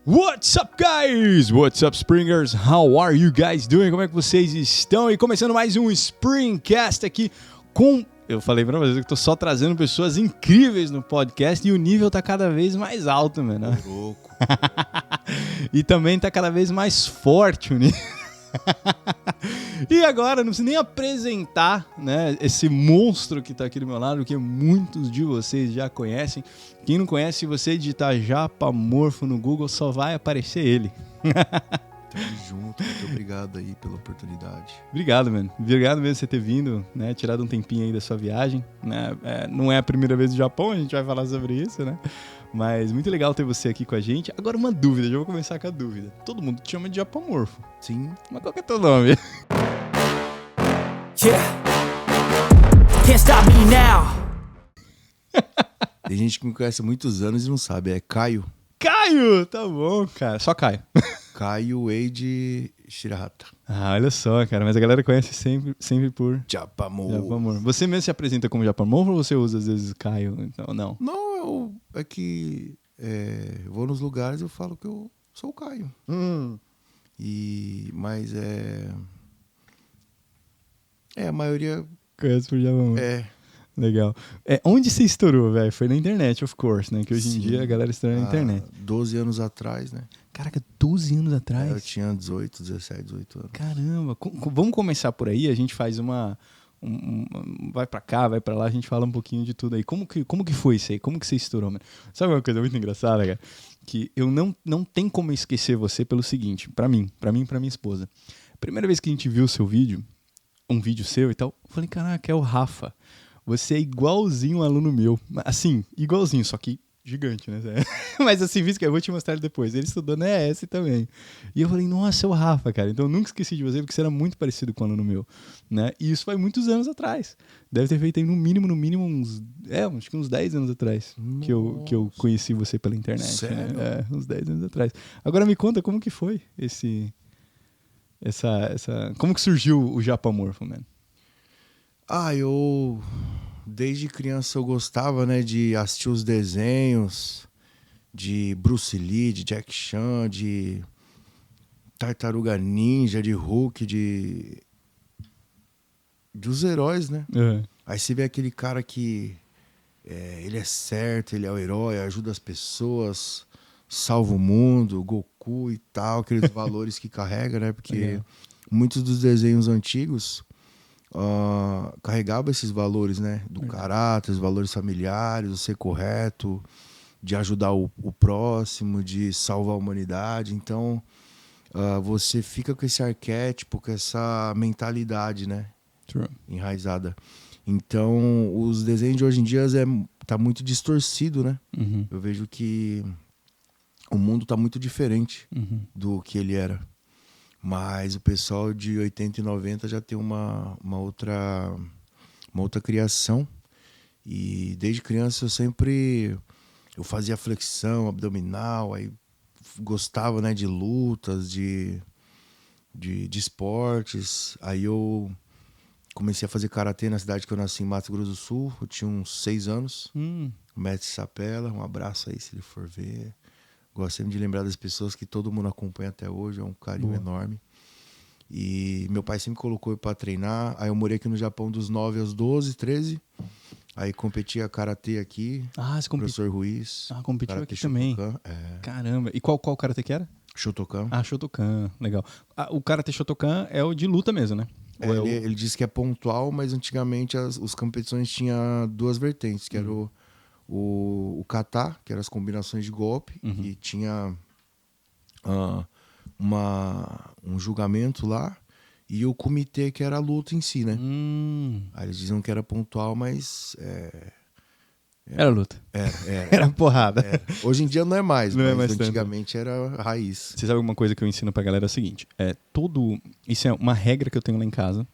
What's up, guys? What's up, Springers? How are you guys doing? Como é que vocês estão? E começando mais um Springcast aqui com... Eu falei pra vocês que tô só trazendo pessoas incríveis no podcast e o nível tá cada vez mais alto, mano. Louco. E também tá cada vez mais forte o nível. E agora, não preciso nem apresentar, né, esse monstro que tá aqui do meu lado, que muitos de vocês já conhecem. Quem não conhece, se você digitar Japamorfo no Google, só vai aparecer ele. Tamo junto, muito obrigado aí pela oportunidade. Obrigado, mano. Obrigado mesmo por você ter vindo, né, tirado um tempinho aí da sua viagem, né? Não é a primeira vez no Japão, a gente vai falar sobre isso, né? Mas muito legal ter você aqui com a gente. Agora uma dúvida, já vou começar com a dúvida. Todo mundo te chama de Japamorfo. Sim. Mas qual que é teu nome? Yeah. Can't stop me now. Tem gente que me conhece há muitos anos e não sabe, é Caio. Caio! Tá bom, cara. Só Caio. Caio Eide Shirahata. Ah, olha só, cara. Mas a galera conhece sempre por Japamorfo. Japamorfo. Você mesmo se apresenta como Japamorfo ou você usa às vezes Caio? Então, não. Não, é que eu vou nos lugares e eu falo que eu sou o Caio. Mas a maioria Conhece por Japamorfo. é. Legal. Onde você estourou, velho? Foi na internet, of course, né? Que hoje em Sim. dia a galera estoura na internet. 12 anos atrás, né? Caraca, 12 anos atrás? Eu tinha 18, 17, 18 anos. Caramba. Vamos começar por aí, a gente faz vai pra cá, vai pra lá, a gente fala um pouquinho de tudo aí. Como que foi isso aí? Como que você estourou, mano? Sabe uma coisa muito engraçada, cara? Que eu não tem como esquecer você pelo seguinte, pra mim e pra minha esposa. Primeira vez que a gente viu o seu vídeo, um vídeo seu e tal, eu falei, caraca, é o Rafa. Você é igualzinho um aluno meu. Assim, igualzinho, só que gigante, né? Mas assim, visto que eu vou te mostrar ele depois. Ele estudou na ES também. E eu falei, nossa, é o Rafa, cara. Então eu nunca esqueci de você, porque você era muito parecido com um aluno meu, né? E isso foi muitos anos atrás. Deve ter feito aí no mínimo uns... acho que uns 10 anos atrás que eu conheci você pela internet. Sério? Né? Uns 10 anos atrás. Agora me conta como que foi como que surgiu o Japamorfo, mano? Desde criança eu gostava, né, de assistir os desenhos de Bruce Lee, de Jack Chan, de Tartaruga Ninja, de Hulk, dos heróis, né? Uhum. Aí você vê aquele cara que ele é certo, ele é o herói, ajuda as pessoas, salva o mundo, Goku e tal, aqueles valores que carrega, né? Porque muitos dos desenhos antigos carregava esses valores, né? Do caráter, os valores familiares, o ser correto, de ajudar o próximo, de salvar a humanidade. Então, você fica com esse arquétipo, com essa mentalidade, né? True. Enraizada. Então, os desenhos de hoje em dia tá muito distorcido, né? Uhum. Eu vejo que o mundo tá muito diferente do que ele era. Mas o pessoal de 80 e 90 já tem uma outra criação. E desde criança eu fazia flexão abdominal, aí gostava, né, de lutas, de esportes. Aí eu comecei a fazer karatê na cidade que eu nasci, em Mato Grosso do Sul. Eu tinha uns 6 anos. Mestre Sapela, um abraço aí se ele for ver. Gosto sempre de lembrar das pessoas que todo mundo acompanha até hoje, é um carinho enorme. E meu pai sempre colocou eu pra treinar. Aí eu morei aqui no Japão dos 9 aos 12, 13. Aí competia karatê aqui. Você Professor Ruiz. competiu karatê aqui também. Shotokan, Caramba. E qual karatê que era? Shotokan. Shotokan. Legal. O karatê Shotokan é o de luta mesmo, né? Ele disse que é pontual, mas antigamente as competições tinham 2 vertentes, que era o kata, que eram as combinações de golpe, e tinha um julgamento lá, e o comitê, que era a luta em si, né? Aí eles diziam que era pontual, mas era luta. Era porrada. Hoje em dia não é mais, Não é mas mais antigamente era raiz. Você sabe uma coisa que eu ensino pra galera é o seguinte, isso é uma regra que eu tenho lá em casa,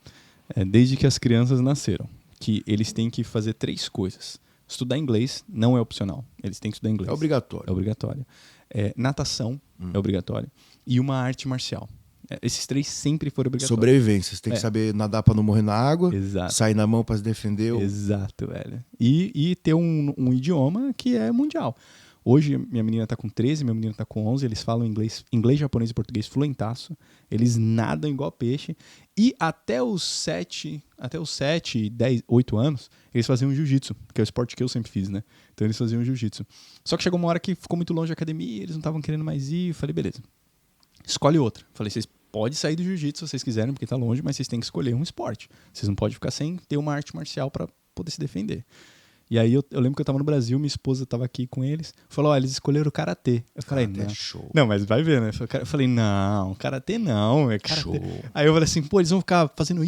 desde que as crianças nasceram, que eles têm que fazer 3 coisas. Estudar inglês não é opcional, eles têm que estudar inglês. É obrigatório. É obrigatório. Natação é obrigatório. E uma arte marcial. Esses 3 sempre foram obrigatórios. Sobrevivência. Você tem que saber nadar pra não morrer na água. Exato. Sair na mão pra se defender. Exato, velho. E ter um idioma que é mundial. Hoje minha menina tá com 13, meu menino tá com 11, eles falam inglês, japonês e português fluentaço. Eles nadam igual peixe. E até os 7, 10, 8 anos, eles faziam jiu-jitsu, que é o esporte que eu sempre fiz, né? Então eles faziam jiu-jitsu. Só que chegou uma hora que ficou muito longe da academia, eles não estavam querendo mais ir. Eu falei, beleza, escolhe outra. Falei, vocês podem sair do jiu-jitsu se vocês quiserem, porque tá longe, mas vocês têm que escolher um esporte. Vocês não podem ficar sem ter uma arte marcial pra poder se defender. E aí eu lembro que eu tava no Brasil, minha esposa tava aqui com eles, falou, eles escolheram o karatê. Eu falei, Karatê não. é show. Não, mas vai ver, né? Eu falei, não, karatê não, é karatê. Show. Aí eu falei assim, pô, eles vão ficar fazendo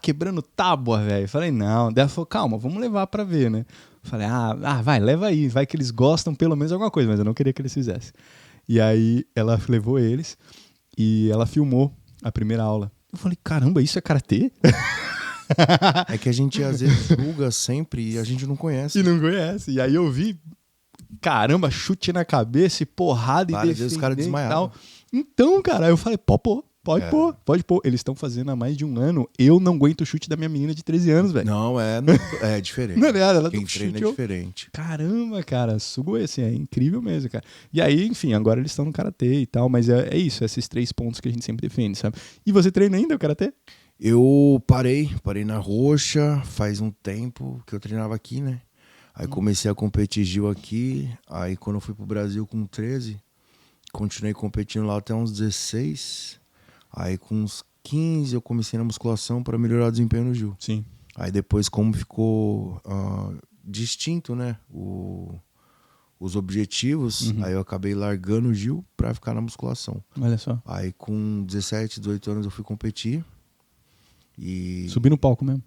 quebrando tábua, velho. Eu falei, não. Daí ela falou, calma, vamos levar pra ver, né? Eu falei, vai, leva aí, vai que eles gostam pelo menos de alguma coisa, mas eu não queria que eles fizessem. E aí ela levou eles e ela filmou a primeira aula. Eu falei, caramba, isso é karatê? É que a gente às vezes julga sempre e a gente não conhece. E não conhece. E aí eu vi, caramba, chute na cabeça e porrada Várias e vezes os caras defender e desmaiavam. tal. Então, cara, aí eu falei, pode pôr. Eles estão fazendo há mais de um ano. Eu não aguento o chute da minha menina de 13 anos, velho. Não, é diferente. Não é nada, ela Quem do treina chute, é diferente. Caramba, cara, sugoi assim, é incrível mesmo, cara. E aí, enfim, agora eles estão no karatê e tal, mas é isso, esses 3 pontos que a gente sempre defende, sabe? E você treina ainda o karatê? Eu parei na Roxa faz um tempo que eu treinava aqui, né? Aí comecei a competir Gil aqui, aí quando eu fui pro Brasil com 13, continuei competindo lá até uns 16, aí com uns 15 eu comecei na musculação para melhorar o desempenho no Gil. Sim. Aí depois, como ficou distinto, né, os objetivos, aí eu acabei largando o Gil pra ficar na musculação. Olha só. Aí com 17, 18 anos eu fui competir e... Subi no palco mesmo.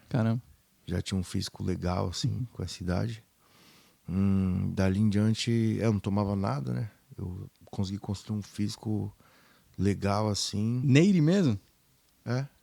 Caramba. Já tinha um físico legal, assim, com essa idade. Dali em diante, eu não tomava nada, né? Eu consegui construir um físico legal, assim. Neire mesmo?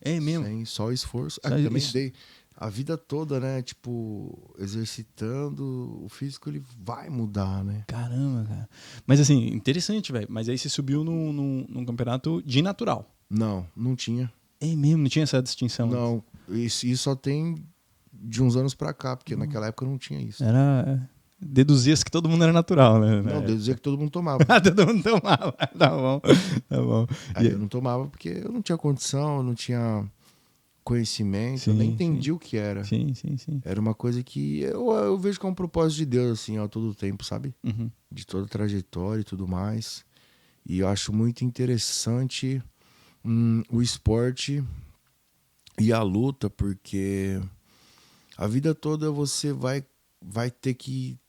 É mesmo? Sem só esforço. Só Também isso. dei a vida toda, né? Tipo, exercitando, o físico ele vai mudar, né? Caramba, cara. Mas assim, interessante, velho. Mas aí você subiu num campeonato de natural. Não tinha. É mesmo? Não tinha essa distinção? Não, isso só tem de uns anos pra cá, porque naquela época não tinha isso. Deduzia-se que todo mundo era natural, né? Não, deduzia que todo mundo tomava. Todo mundo tomava. Tá bom. Aí eu não tomava porque eu não tinha condição, eu não tinha conhecimento, eu nem entendi o que era. Sim. Era uma coisa que eu vejo que é um propósito de Deus, assim, a todo tempo, sabe? Uhum. De toda a trajetória e tudo mais. E eu acho muito interessante o esporte e a luta, porque a vida toda você vai ter que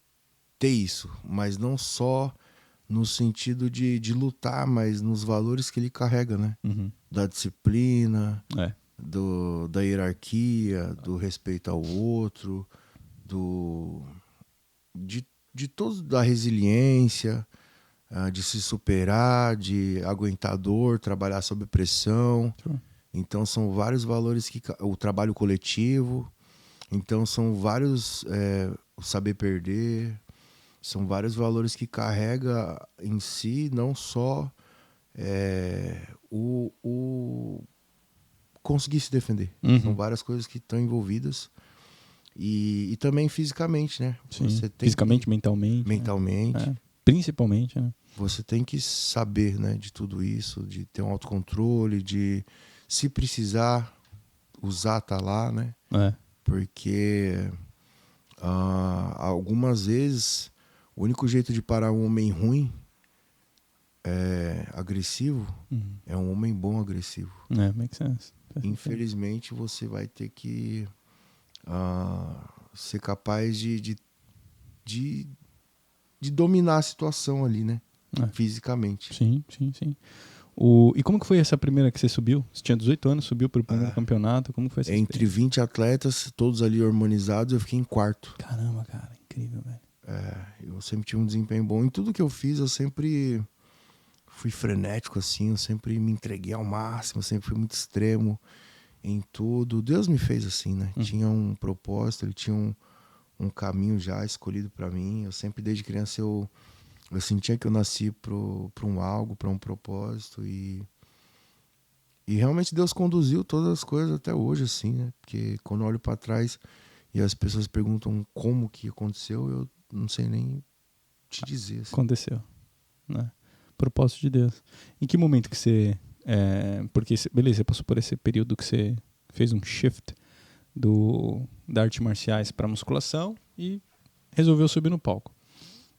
ter isso, mas não só no sentido de lutar, mas nos valores que ele carrega, né? Uhum. Da disciplina, É. da hierarquia, do respeito ao outro, de todo, da resiliência, de se superar, de aguentar dor, trabalhar sob pressão. Sure. Então são vários valores que o trabalho coletivo. Então são vários o saber perder. São vários valores que carrega em si, não só o conseguir se defender. Uhum. São várias coisas que estão envolvidas. E também fisicamente, né? Sim. Você tem Fisicamente, mentalmente. mentalmente. Principalmente, né? Você tem que saber, né, de tudo isso, de ter um autocontrole, de se precisar usar, tá lá, né? Porque algumas vezes o único jeito de parar um homem ruim agressivo é um homem bom agressivo. Makes sense. Infelizmente você vai ter que ser capaz de dominar a situação ali, né? Fisicamente. Sim. E como que foi essa primeira que você subiu? Você tinha 18 anos, subiu para o primeiro campeonato. Como foi essa Entre 20 atletas, todos ali harmonizados, eu fiquei em quarto. Caramba, cara, incrível, velho. Eu sempre tive um desempenho bom. Em tudo que eu fiz, eu sempre fui frenético, assim. Eu sempre me entreguei ao máximo, eu sempre fui muito extremo em tudo. Deus me fez assim, né? Tinha um propósito, ele tinha um caminho já escolhido para mim. Eu sempre, desde criança, eu sentia que eu nasci para um propósito. E realmente Deus conduziu todas as coisas até hoje, assim, né? Porque quando eu olho para trás e as pessoas perguntam como que aconteceu, eu não sei nem te dizer. Assim. Aconteceu, né? Propósito de Deus. Em que momento que você... porque, beleza, você passou por esse período que você fez um shift da arte marciais para musculação e resolveu subir no palco.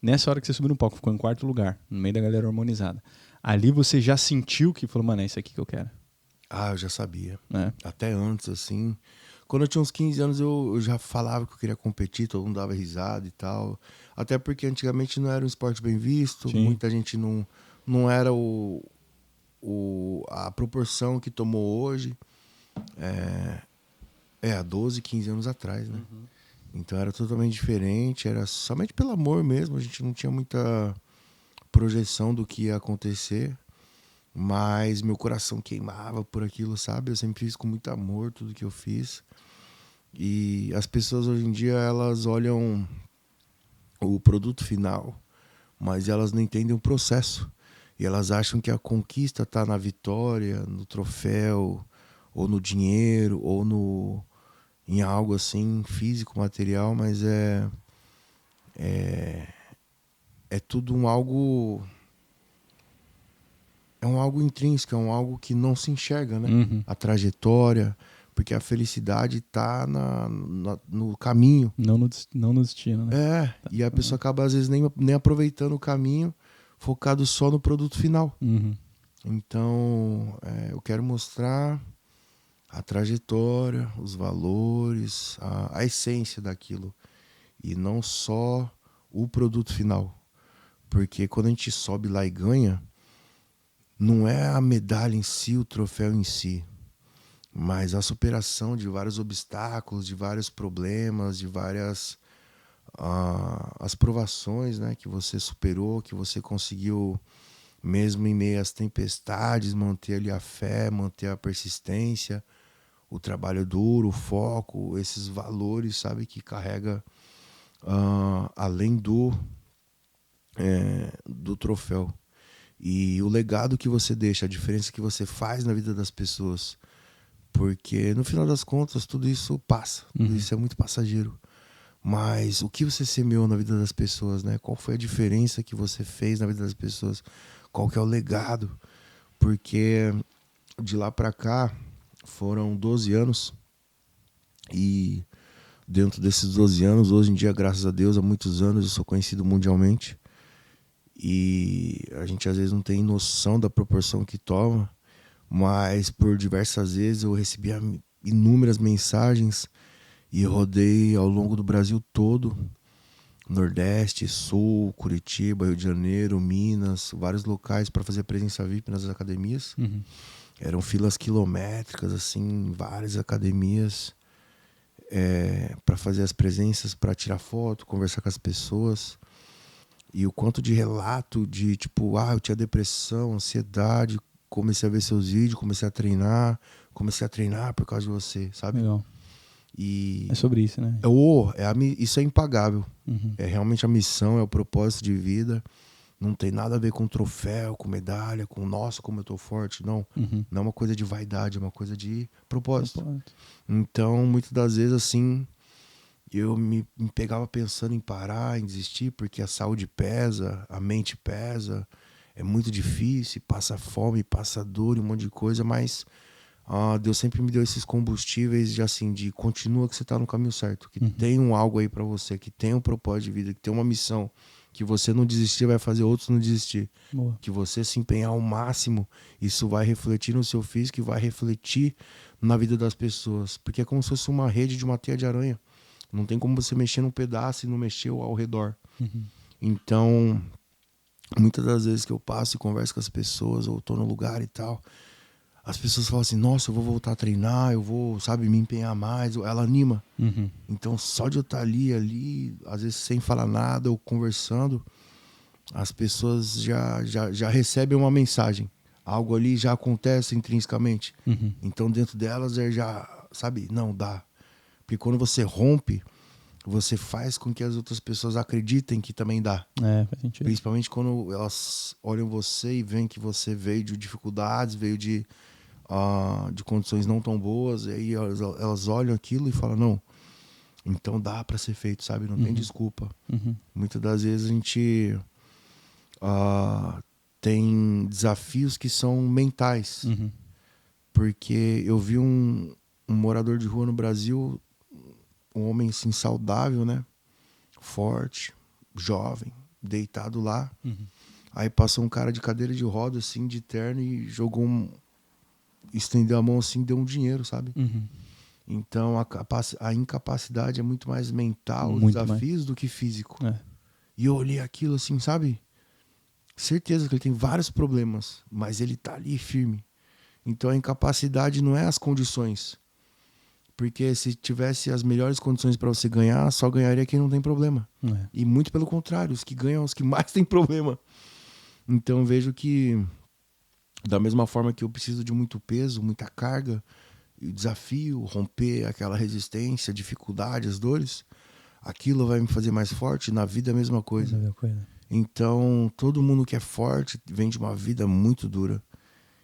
Nessa hora que você subiu no palco, ficou em quarto lugar, no meio da galera harmonizada. Ali você já sentiu que falou, mano, é isso aqui que eu quero. Ah, eu já sabia. Né? Até antes, assim. Quando eu tinha uns 15 anos, eu já falava que eu queria competir, todo mundo dava risada e tal. Até porque antigamente não era um esporte bem visto, Sim. muita gente não era a proporção que tomou hoje. Há 12, 15 anos atrás, né? Uhum. Então era totalmente diferente, era somente pelo amor mesmo, a gente não tinha muita projeção do que ia acontecer, mas meu coração queimava por aquilo, sabe? Eu sempre fiz com muito amor tudo que eu fiz. E as pessoas hoje em dia, elas olham o produto final, mas elas não entendem o processo. E elas acham que a conquista está na vitória, no troféu, ou no dinheiro, ou em algo assim físico, material, mas é tudo algo intrínseco, é algo que não se enxerga, né? Uhum. A trajetória, porque a felicidade está no caminho. Não no destino, né? E a pessoa acaba às vezes nem aproveitando o caminho, focado só no produto final. Uhum. Então, eu quero mostrar a trajetória, os valores, a essência daquilo. E não só o produto final. Porque quando a gente sobe lá e ganha, não é a medalha em si, o troféu em si, mas a superação de vários obstáculos, de vários problemas, de várias as provações, né, que você superou, que você conseguiu, mesmo em meio às tempestades, manter ali a fé, manter a persistência, o trabalho duro, o foco, esses valores, sabe, que carrega além do troféu. E o legado que você deixa, a diferença que você faz na vida das pessoas. Porque no final das contas tudo isso passa, tudo isso é muito passageiro. Mas o que você semeou na vida das pessoas, né? Qual foi a diferença que você fez na vida das pessoas? Qual que é o legado? Porque de lá pra cá foram 12 anos e dentro desses 12 anos, hoje em dia, graças a Deus, há muitos anos eu sou conhecido mundialmente e a gente às vezes não tem noção da proporção que toma, mas por diversas vezes eu recebi inúmeras mensagens e rodei ao longo do Brasil todo, Nordeste, Sul, Curitiba, Rio de Janeiro, Minas, vários locais para fazer presença VIP nas academias. Uhum. Eram filas quilométricas, assim, várias academias para fazer as presenças, para tirar foto, conversar com as pessoas. E o quanto de relato de tipo, eu tinha depressão, ansiedade, comecei a ver seus vídeos, comecei a treinar por causa de você, sabe? Legal. E É sobre isso, né? isso é impagável. Uhum. É realmente a missão, é o propósito de vida. Não tem nada a ver com troféu, com medalha, com nossa, como eu tô forte. Não. Uhum. Não é uma coisa de vaidade, é uma coisa de propósito. Propósito. Então, muitas das vezes, assim, eu me pegava pensando em parar, em desistir, porque a saúde pesa, a mente pesa, é muito difícil, passa fome, passa dor e um monte de coisa, mas Deus sempre me deu esses combustíveis de continua que você tá no caminho certo, que tem algo aí para você, que tem um propósito de vida, que tem uma missão, que você não desistir vai fazer outros não desistir. Boa. Que você se empenhar ao máximo, isso vai refletir no seu físico e vai refletir na vida das pessoas. Porque é como se fosse uma rede de uma teia de aranha. Não tem como você mexer num pedaço e não mexer ao redor. Uhum. Então, muitas das vezes que eu passo e converso com as pessoas, ou tô no lugar e tal, as pessoas falam assim, nossa, eu vou voltar a treinar, eu vou, me empenhar mais. Ela anima. Uhum. Então, só de eu estar ali, às vezes sem falar nada ou conversando, as pessoas já recebem uma mensagem. Algo ali já acontece intrinsecamente. Uhum. Então, dentro delas, não dá. Porque quando você rompe, você faz com que as outras pessoas acreditem que também dá. Faz sentido. Principalmente quando elas olham você e veem que você veio de dificuldades, veio de condições não tão boas, e aí elas olham aquilo e falam, não, Então dá pra ser feito, sabe? Não tem desculpa. Uhum. Muitas das vezes a gente tem desafios que são mentais. Uhum. Porque eu vi um morador de rua no Brasil, um homem assim saudável, né? Forte, jovem, deitado lá. Uhum. Aí passou um cara de cadeira de roda, assim, de terno e estendeu a mão assim, deu um dinheiro, sabe? Uhum. Então a incapacidade é muito mais mental, os Muito desafios, do que físico. É. E eu olhei aquilo assim, sabe? Certeza que ele tem vários problemas, mas ele tá ali firme. Então a incapacidade não é as condições. Porque se tivesse as melhores condições para você ganhar, só ganharia quem não tem problema. É. E muito pelo contrário, os que ganham são os que mais têm problema. Então vejo que, da mesma forma que eu preciso de muito peso, muita carga, e desafio, romper aquela resistência, dificuldade, as dores, aquilo vai me fazer mais forte. Na vida é a mesma coisa. Então todo mundo que é forte vem de uma vida muito dura.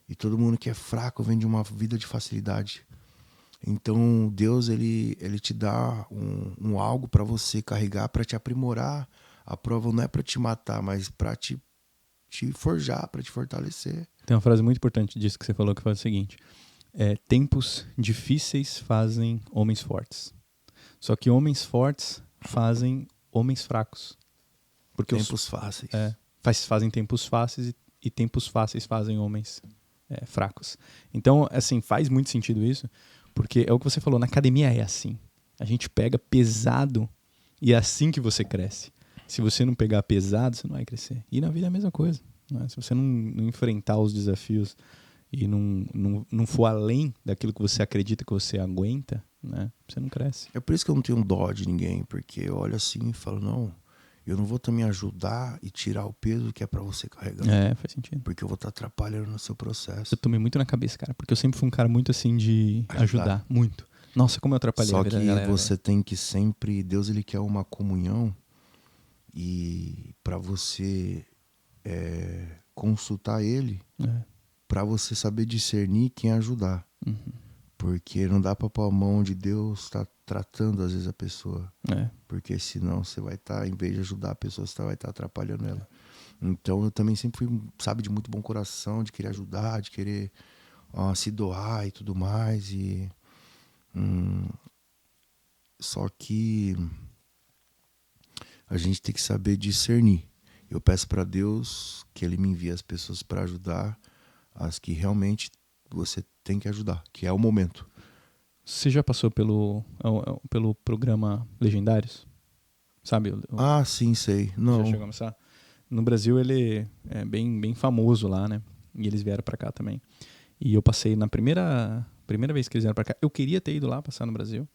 E todo mundo que é fraco vem de uma vida de facilidade. Então Deus ele te dá um algo para você carregar, para te aprimorar. A prova não é para te matar, mas para te forjar, para te fortalecer. Tem uma frase muito importante disso que você falou, que faz o seguinte: tempos difíceis fazem homens fortes. Só que homens fortes fazem homens fracos. Porque Tempos fáceis. fazem tempos fáceis e tempos fáceis fazem homens fracos. Então, assim, faz muito sentido isso, porque é o que você falou, na academia é assim. A gente pega pesado e é assim que você cresce. Se você não pegar pesado, você não vai crescer. E na vida é a mesma coisa, né? Se você não enfrentar os desafios e não for além daquilo que você acredita que você aguenta, né, você não cresce. É por isso que eu não tenho dó de ninguém, porque eu olho assim e falo, não, eu não vou também ajudar e tirar o peso que é pra você carregar. Faz sentido. Porque eu vou estar atrapalhando no seu processo. Eu tomei muito na cabeça, cara, porque eu sempre fui um cara muito assim de ajudar muito. Nossa, como eu atrapalhei a Só vida que da galera, você tem que sempre... Deus ele quer uma comunhão, e para você consultar ele, para você saber discernir quem ajudar. Uhum. Porque não dá para pôr a mão de Deus tá tratando às vezes a pessoa. Porque senão você vai estar, em vez de ajudar a pessoa, você vai estar atrapalhando ela. Então eu também sempre fui, sabe, de muito bom coração, de querer ajudar, de querer se doar e tudo mais. Só que a gente tem que saber discernir. Eu peço para Deus que ele me envie as pessoas para ajudar as que realmente você tem que ajudar, que é o momento. Você já passou pelo programa Legendários? Sabe? Sim, sei. Não. Já chegou a começar? No Brasil ele é bem famoso lá, né? E eles vieram pra cá também. E eu passei na primeira vez que eles vieram pra cá. Eu queria ter ido lá passar no Brasil.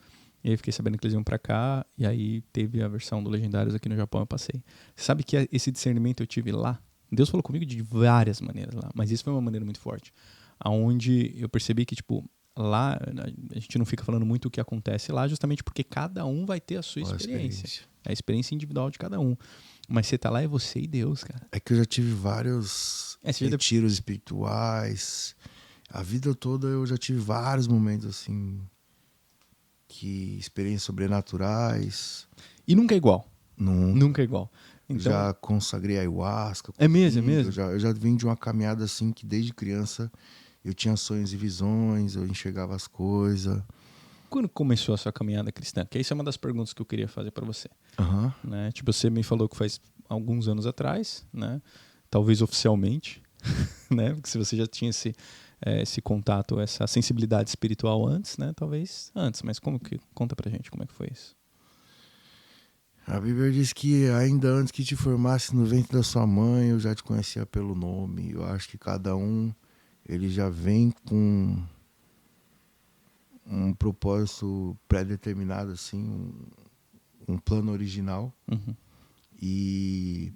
E aí fiquei sabendo que eles iam pra cá. E aí teve a versão do Legendários aqui no Japão, eu passei. Você sabe que esse discernimento eu tive lá? Deus falou comigo de várias maneiras lá. Mas isso foi uma maneira muito forte. Onde eu percebi que, tipo, lá a gente não fica falando muito o que acontece lá, justamente porque cada um vai ter a sua experiência. É a experiência individual de cada um. Mas você tá lá, é você e Deus, cara. É que eu já tive vários retiros espirituais. A vida toda eu já tive vários momentos assim, experiências sobrenaturais. E nunca é igual. Nunca é igual. Então, já consagrei ayahuasca. É mesmo? Eu já vim de uma caminhada assim que desde criança eu tinha sonhos e visões, eu enxergava as coisas. Quando começou a sua caminhada cristã? Que isso é uma das perguntas que eu queria fazer para você. Né? Tipo, você me falou que faz alguns anos atrás, né? Talvez oficialmente, né? Porque se você já tinha esse contato, essa sensibilidade espiritual antes, né? Talvez antes, mas conta pra gente como é que foi isso? A Bíblia diz que ainda antes que te formasse no ventre da sua mãe, eu já te conhecia pelo nome. Eu acho que cada um, ele já vem com um propósito pré-determinado, assim, um plano original. E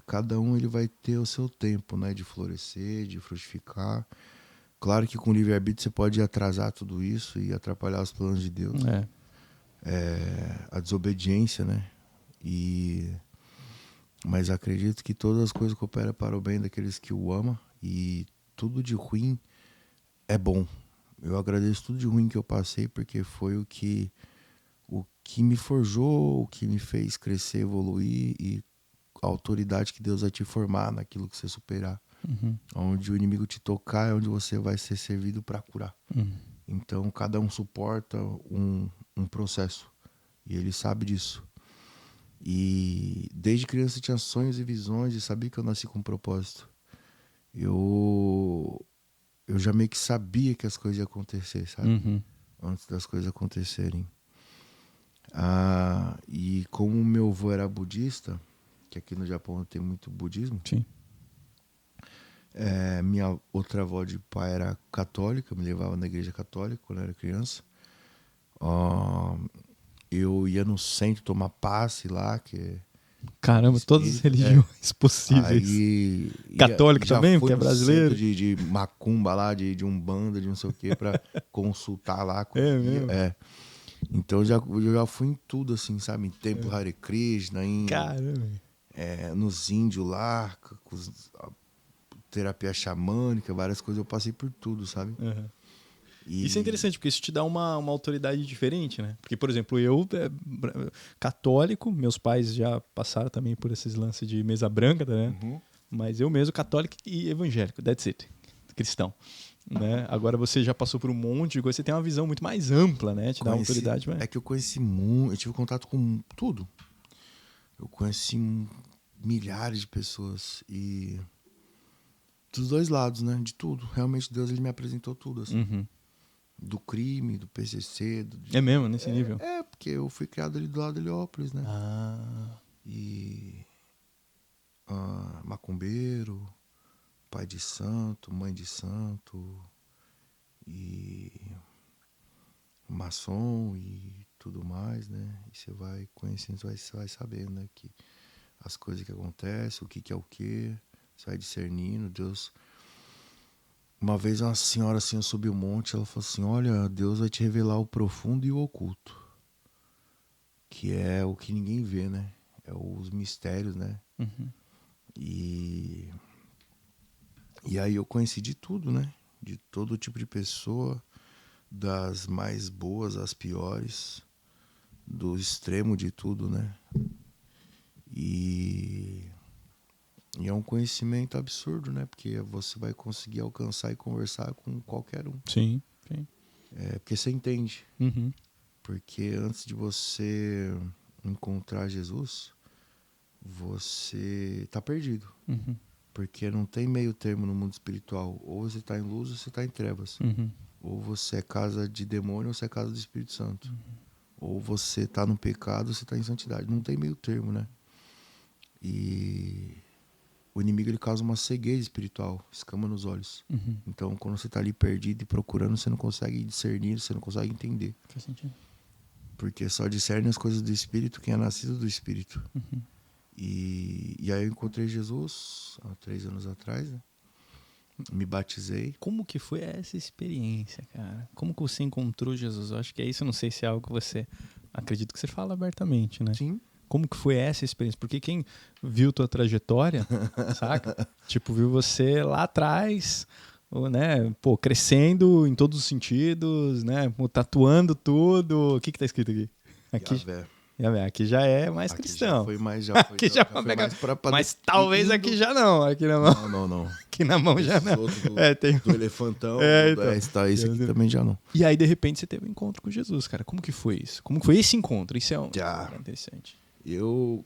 cada um ele vai ter o seu tempo, né, de florescer, de frutificar. Claro que com livre-arbítrio você pode atrasar tudo isso e atrapalhar os planos de Deus. A desobediência, né? Mas acredito que todas as coisas cooperam para o bem daqueles que o amam, e tudo de ruim é bom. eu agradeço tudo de ruim que eu passei, porque foi o que me forjou, o que me fez crescer, evoluir, e a autoridade que Deus vai te formar naquilo que você superar. Onde o inimigo te tocar é onde você vai ser servido para curar. Então, cada um suporta um processo. E ele sabe disso. E desde criança eu tinha sonhos e visões e sabia que eu nasci com um propósito. Eu já meio que sabia que as coisas iam acontecer, sabe? Antes das coisas acontecerem. E como meu avô era budista, que aqui no Japão tem muito budismo. Sim. Minha outra avó de pai era católica, me levava na igreja católica quando eu era criança. Eu ia no centro tomar passe lá, que Caramba, todas as religiões possíveis. aí Católico já também, fui porque é no brasileiro. centro de macumba lá, de umbanda, de não sei o que, pra consultar lá. Mesmo? Então eu já fui em tudo, assim, sabe? Em templo Hare Krishna, Caramba. nos índios lá, com terapia xamânica, várias coisas. Eu passei por tudo, sabe? Isso é interessante, porque isso te dá uma autoridade diferente, né? Porque, por exemplo, eu, católico, meus pais já passaram também por esses lances de mesa branca, né? Mas eu mesmo, católico e evangélico, that's it. Cristão. Né? Agora você já passou por um monte de coisa, você tem uma visão muito mais ampla, né? Te dá uma autoridade. É que eu conheci muito, eu tive contato com tudo. Eu conheci milhares de pessoas e dos dois lados, né? De tudo. Realmente Deus ele me apresentou tudo, assim. Do crime, do PCC. É mesmo, nesse nível? Porque eu fui criado ali do lado de Heliópolis, né? Ah. E macumbeiro, pai de santo, mãe de santo, e maçom e tudo mais, né? E você vai conhecendo, você vai sabendo, né? Que as coisas que acontecem, o que é o que, você vai discernindo, Deus... Uma vez uma senhora assim, eu subi um monte, ela falou assim, olha, Deus vai te revelar o profundo e o oculto. Que é o que ninguém vê, né? É os mistérios, né? E aí eu conheci de tudo, né? De todo tipo de pessoa, das mais boas às piores, do extremo de tudo, né? E é um conhecimento absurdo, né? Porque você vai conseguir alcançar e conversar com qualquer um. Sim. Porque você entende. Porque antes de você encontrar Jesus, você tá perdido. Porque não tem meio termo no mundo espiritual. Ou você tá em luz ou você tá em trevas. Ou você é casa de demônio ou você é casa do Espírito Santo. Ou você tá no pecado ou você tá em santidade. Não tem meio termo, né? E o inimigo ele causa uma cegueira espiritual, escama nos olhos. Então, quando você tá ali perdido e procurando, você não consegue discernir, você não consegue entender. Faz sentido. Porque só discerne as coisas do Espírito quem é nascido do Espírito. E aí eu encontrei Jesus há 3 anos atrás, né? Me batizei. Como que foi essa experiência, cara? Como que você encontrou Jesus? Eu acho que é isso, eu não sei se é algo que você... Acredito que você fala abertamente, né? Sim. Como que foi essa experiência? Porque quem viu tua trajetória, saca? Tipo, viu você lá atrás, né? Pô, crescendo em todos os sentidos, né? Tatuando tudo. O que tá escrito aqui? Aqui já é mais aqui cristão. Já foi mais, aqui já foi mais pra mas talvez aqui já não. Aqui na mão. Não. Aqui na mão já não. Do elefantão. Então. Esse aqui também já não. E aí, de repente, você teve um encontro com Jesus, cara. Como que foi isso? Como que foi esse encontro? Isso é interessante. Eu,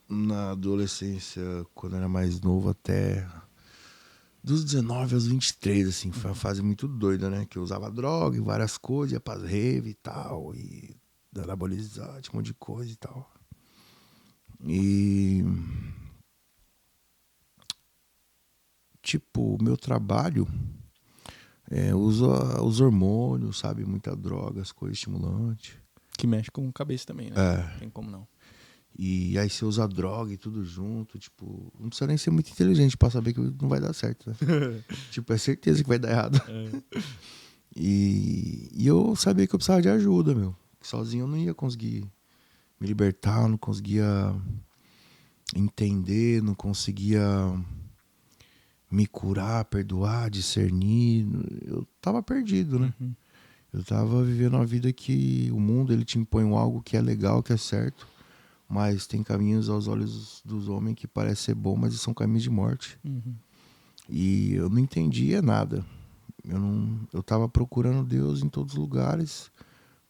na adolescência, quando era mais novo, até dos 19 aos 23, assim, foi uma fase muito doida, né? Que eu usava droga e várias coisas, ia pras rave e tal, e anabolizante, um monte de coisa e tal. E tipo, o meu trabalho usa os hormônios, sabe? Muita droga, as coisas estimulantes. Que mexe com a cabeça também, né? Não tem como não. E aí você usa droga e tudo junto, tipo, não precisa nem ser muito inteligente pra saber que não vai dar certo, né? Tipo, é certeza que vai dar errado. E eu sabia que eu precisava de ajuda, meu. Sozinho eu não ia conseguir me libertar, não conseguia entender, não conseguia me curar, perdoar, discernir. Eu tava perdido, né? Eu tava vivendo uma vida que o mundo ele te impõe algo que é legal, que é certo, mas tem caminhos aos olhos dos homens que parece ser bom, mas são caminhos de morte. E eu não entendia nada. Eu tava procurando Deus em todos os lugares,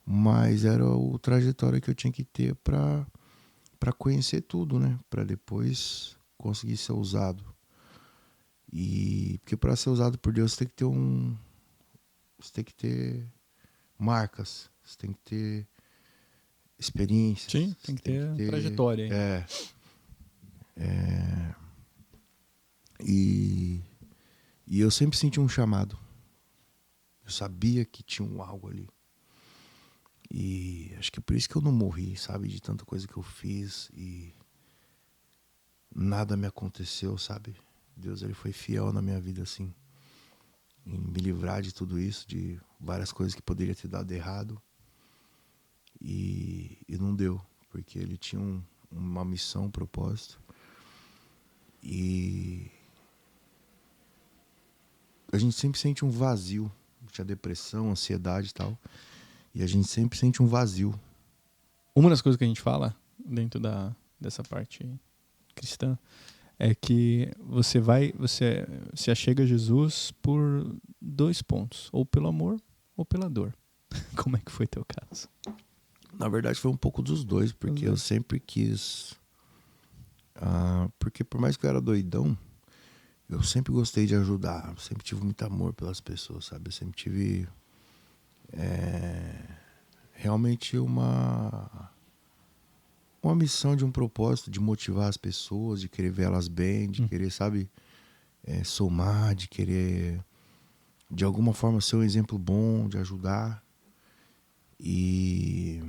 mas era a trajetória que eu tinha que ter para conhecer tudo, né? Para depois conseguir ser usado. E porque para ser usado por Deus você tem que ter você tem que ter marcas, você tem que ter experiências. Sim, tem que ter trajetória aí. E eu sempre senti um chamado. Eu sabia que tinha algo ali. E acho que é por isso que eu não morri, sabe? De tanta coisa que eu fiz e nada me aconteceu, sabe? Deus ele foi fiel na minha vida, assim. Em me livrar de tudo isso, de várias coisas que poderia ter dado errado. E não deu, porque ele tinha uma missão, um propósito. E a gente sempre sente um vazio. Tinha depressão, ansiedade e tal. E a gente sempre sente um vazio. Uma das coisas que a gente fala dentro dessa parte cristã é que você se achega a Jesus por 2 pontos, ou pelo amor ou pela dor. Como é que foi teu caso? Na verdade foi um pouco dos dois, porque eu sempre quis... porque por mais que eu era doidão, eu sempre gostei de ajudar. Eu sempre tive muito amor pelas pessoas, sabe? Eu sempre tive realmente uma missão de um propósito, de motivar as pessoas, de querer ver elas bem, de querer, sabe, somar, de querer de alguma forma ser um exemplo bom, de ajudar. E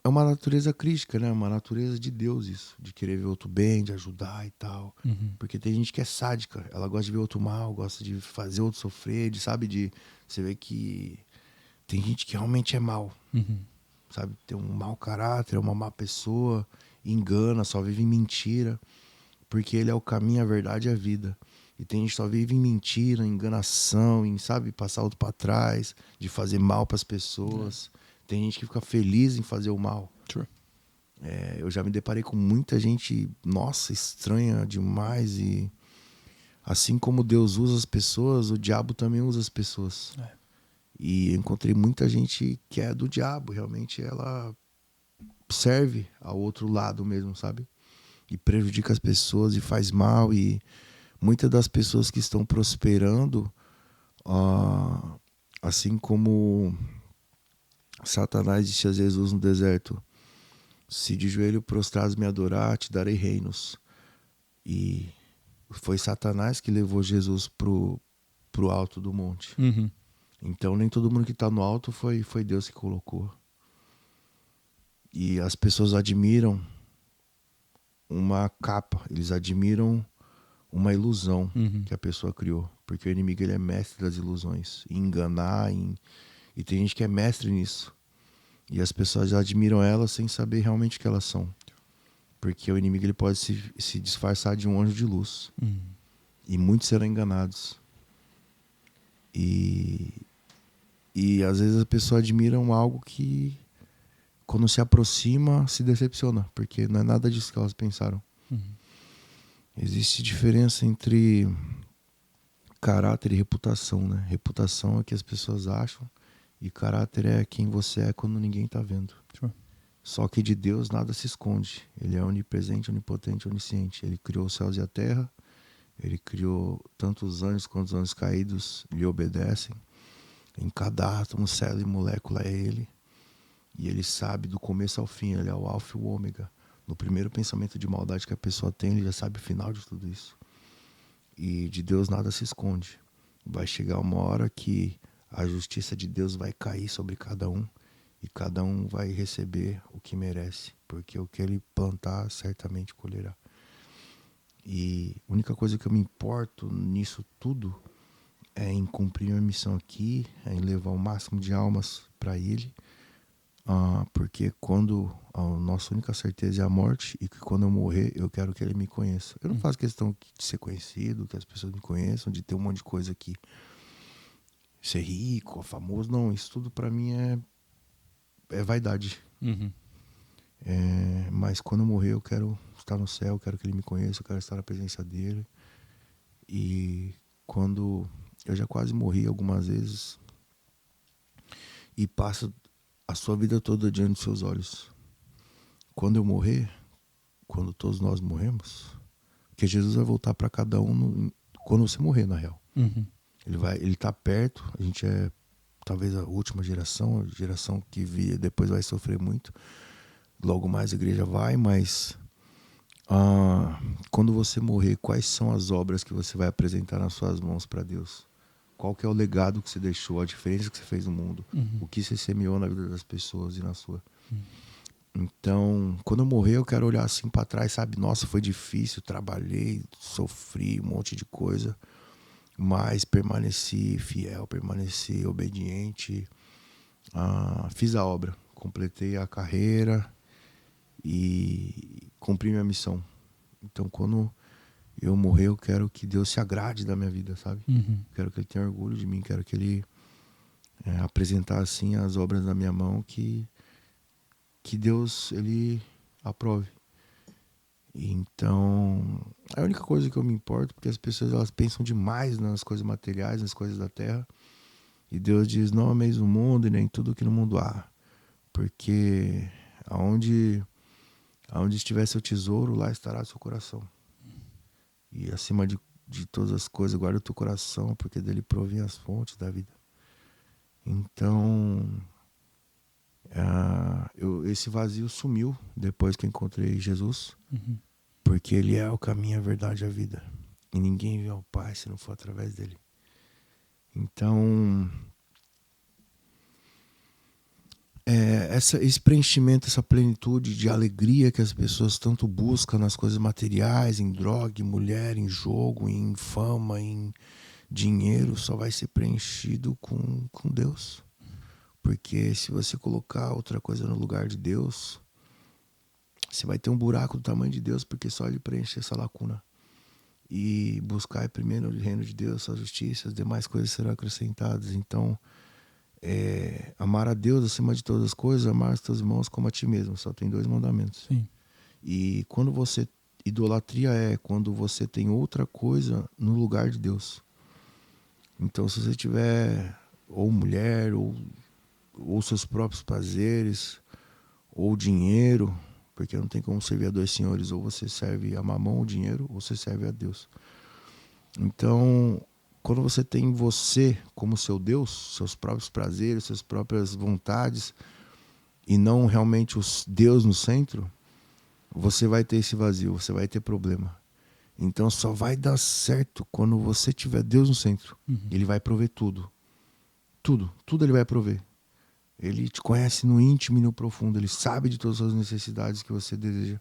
é uma natureza crítica, né? Uma natureza de Deus isso, de querer ver outro bem, de ajudar e tal. Porque tem gente que é sádica, ela gosta de ver outro mal, gosta de fazer outro sofrer, de você vê que tem gente que realmente é mal, sabe? Tem um mau caráter, é uma má pessoa, engana, só vive em mentira, porque ele é o caminho, a verdade e a vida. E tem gente que só vive em mentira, em enganação, em, sabe, passar outro pra trás, de fazer mal pras pessoas. Tem gente que fica feliz em fazer o mal. Sure. Eu já me deparei com muita gente, nossa, estranha demais. E assim como Deus usa as pessoas, o diabo também usa as pessoas. E eu encontrei muita gente que é do diabo. Realmente ela serve ao outro lado mesmo, sabe? E prejudica as pessoas e faz mal. E muitas das pessoas que estão prosperando, assim como Satanás disse a Jesus no deserto: se de joelho prostrados me adorar, te darei reinos. E foi Satanás que levou Jesus pro alto do monte. Então nem todo mundo que está no alto foi Deus que colocou. E as pessoas admiram uma capa, eles admiram uma ilusão que a pessoa criou. Porque o inimigo ele é mestre das ilusões, em enganar, e tem gente que é mestre nisso. E as pessoas admiram elas sem saber realmente o que elas são. Porque o inimigo ele pode se disfarçar de um anjo de luz. E muitos serão enganados. E às vezes as pessoas admiram algo que, quando se aproxima, se decepciona. Porque não é nada disso que elas pensaram. Existe diferença entre caráter e reputação, né? Reputação é o que as pessoas acham. E caráter é quem você é quando ninguém está vendo. Sure. Só que de Deus nada se esconde. Ele é onipresente, onipotente, onisciente. Ele criou os céus e a terra. Ele criou tanto os anjos quanto os anjos caídos lhe obedecem. Em cada átomo, célula e molécula é Ele. E Ele sabe do começo ao fim. Ele é o alfa e o ômega. No primeiro pensamento de maldade que a pessoa tem, Ele já sabe o final de tudo isso. E de Deus nada se esconde. Vai chegar uma hora que a justiça de Deus vai cair sobre cada um. E cada um vai receber o que merece. Porque o que ele plantar, certamente colherá. E a única coisa que eu me importo nisso tudo é em cumprir minha missão aqui, é em levar o máximo de almas para Ele, Porque quando a nossa única certeza é a morte, e que quando eu morrer, eu quero que ele me conheça. Eu não faço questão de ser conhecido, que as pessoas me conheçam, de ter um monte de coisa aqui. Ser rico, famoso, não. Isso tudo pra mim é vaidade. Uhum. Mas quando eu morrer, eu quero estar no céu, eu quero que ele me conheça, eu quero estar na presença dele. E quando eu já quase morri algumas vezes, e passa a sua vida toda diante dos seus olhos. Quando eu morrer, quando todos nós morremos, porque Jesus vai voltar para cada um quando você morrer, na real. Uhum. Ele tá perto, a gente é talvez a última geração, a geração que depois vai sofrer muito. Logo mais a igreja vai, mas quando você morrer, quais são as obras que você vai apresentar nas suas mãos para Deus? Qual que é o legado que você deixou, a diferença que você fez no mundo, o que você semeou na vida das pessoas e na sua. Então, quando eu morrer, eu quero olhar assim para trás, sabe? Nossa, foi difícil, trabalhei, sofri um monte de coisa, mas permaneci fiel, permaneci obediente, fiz a obra, completei a carreira e cumpri minha missão. Então, quando eu morrer, eu quero que Deus se agrade da minha vida, sabe? Uhum. Quero que Ele tenha orgulho de mim, quero que Ele apresentar assim as obras na minha mão que Deus, Ele aprove. Então, é a única coisa que eu me importo, porque as pessoas elas pensam demais nas coisas materiais, nas coisas da terra. E Deus diz, não ameis o mundo e nem tudo que no mundo há. Porque aonde estiver seu tesouro, lá estará seu coração. E acima de todas as coisas, guarda o teu coração, porque dele provém as fontes da vida. Então, esse vazio sumiu depois que eu encontrei Jesus. Uhum. Porque ele é o caminho, a verdade e a vida. E ninguém vê ao Pai se não for através dele. Então, esse preenchimento, essa plenitude de alegria que as pessoas tanto buscam nas coisas materiais, em droga, em mulher, em jogo, em fama, em dinheiro, só vai ser preenchido com Deus. Porque se você colocar outra coisa no lugar de Deus, você vai ter um buraco do tamanho de Deus, porque só Ele preenche essa lacuna. E buscar primeiro o reino de Deus, sua justiça, as demais coisas serão acrescentadas. Então, amar a Deus acima de todas as coisas, amar os teus irmãos como a ti mesmo. Só tem 2 mandamentos. Sim. E quando você... Idolatria é quando você tem outra coisa no lugar de Deus. Então, se você tiver ou mulher, ou seus próprios prazeres, ou dinheiro... Porque não tem como servir a 2 senhores. Ou você serve a mamão, ou dinheiro, ou você serve a Deus. Então, quando você tem você como seu Deus, seus próprios prazeres, suas próprias vontades, e não realmente Deus no centro, você vai ter esse vazio, você vai ter problema. Então, só vai dar certo quando você tiver Deus no centro. Uhum. Ele vai prover tudo. Tudo Ele vai prover. Ele te conhece no íntimo e no profundo. Ele sabe de todas as necessidades que você deseja.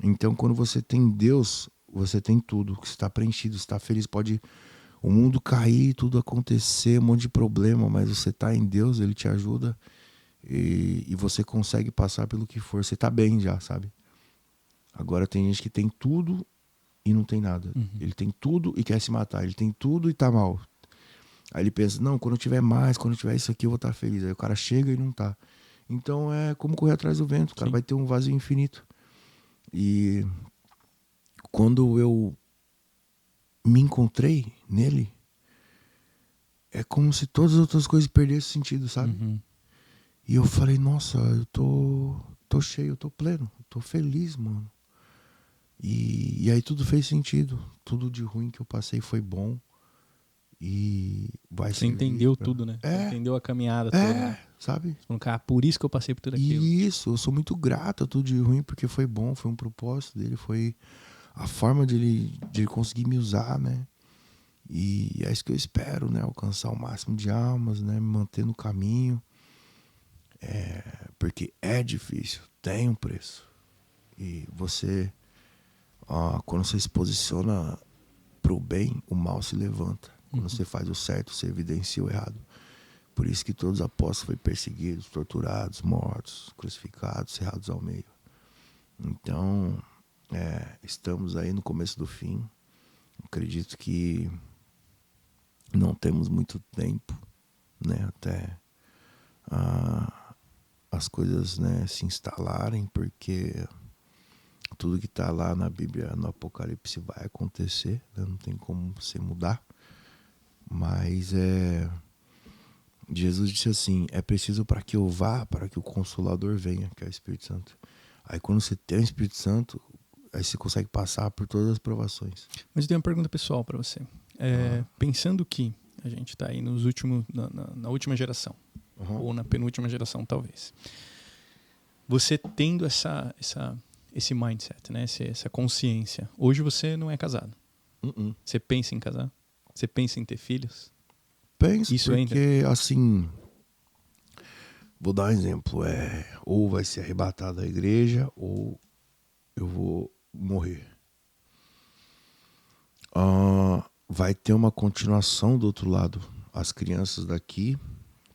Então, quando você tem Deus, você tem tudo. Você está preenchido, você está feliz. Pode o mundo cair, tudo acontecer, um monte de problema, mas você está em Deus, Ele te ajuda e você consegue passar pelo que for. Você está bem já, sabe? Agora tem gente que tem tudo e não tem nada. Uhum. Ele tem tudo e quer se matar. Ele tem tudo e está mal. Aí ele pensa, não, quando eu tiver mais, quando eu tiver isso aqui, eu vou estar feliz. Aí o cara chega e não tá. Então é como correr atrás do vento. O cara vai ter um vazio infinito. E quando eu me encontrei nele, é como se todas as outras coisas perdessem sentido, sabe? Uhum. E eu falei, nossa, eu tô cheio, eu tô pleno, eu tô feliz, mano. E aí tudo fez sentido. Tudo de ruim que eu passei foi bom. E vai Você entendeu tudo, né? Você entendeu a caminhada toda. Né? Sabe? Você falou, cara, por isso que eu passei por tudo aquilo. Isso, eu sou muito grato a tudo de ruim, porque foi bom, foi um propósito dele, foi a forma de ele conseguir me usar, né? E é isso que eu espero, né? Alcançar o máximo de almas, né? Me manter no caminho. Porque é difícil, tem um preço. E você, quando você se posiciona pro bem, o mal se levanta. Quando você faz o certo, você evidencia o errado. Por isso que todos os apóstolos foram perseguidos, torturados, mortos, crucificados, cerrados ao meio. Então, estamos aí no começo do fim. Acredito que não temos muito tempo, né, até as coisas, né, se instalarem, porque tudo que está lá na Bíblia, no Apocalipse, vai acontecer, né? Não tem como você mudar. Mas Jesus disse assim: é preciso para que eu vá, para que o Consolador venha, que é o Espírito Santo. Aí quando você tem o Espírito Santo, aí você consegue passar por todas as provações. Mas eu tenho uma pergunta pessoal para você. Pensando que a gente está aí nos últimos, na última geração, ou na penúltima geração, talvez. Você tendo esse mindset, né? Essa consciência. Hoje você não é casado. Você pensa em casar? Você pensa em ter filhos? Penso, Isso porque assim, vou dar um exemplo, ou vai ser arrebatado da igreja, ou eu vou morrer. Vai ter uma continuação do outro lado. As crianças daqui,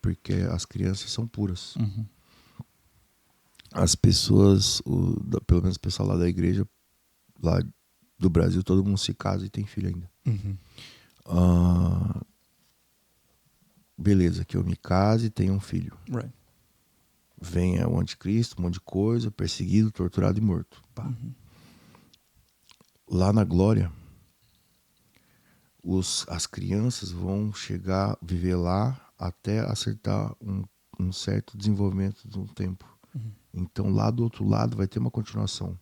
porque as crianças são puras. As pessoas, pelo menos o pessoal lá da igreja, lá do Brasil, todo mundo se casa e tem filho ainda. Beleza, que eu me case e tenha um filho. Right. Venha o anticristo, um monte de coisa, perseguido, torturado e morto. Lá na glória, as crianças vão chegar, viver lá até acertar um certo desenvolvimento de um tempo. Então lá do outro lado vai ter uma continuação.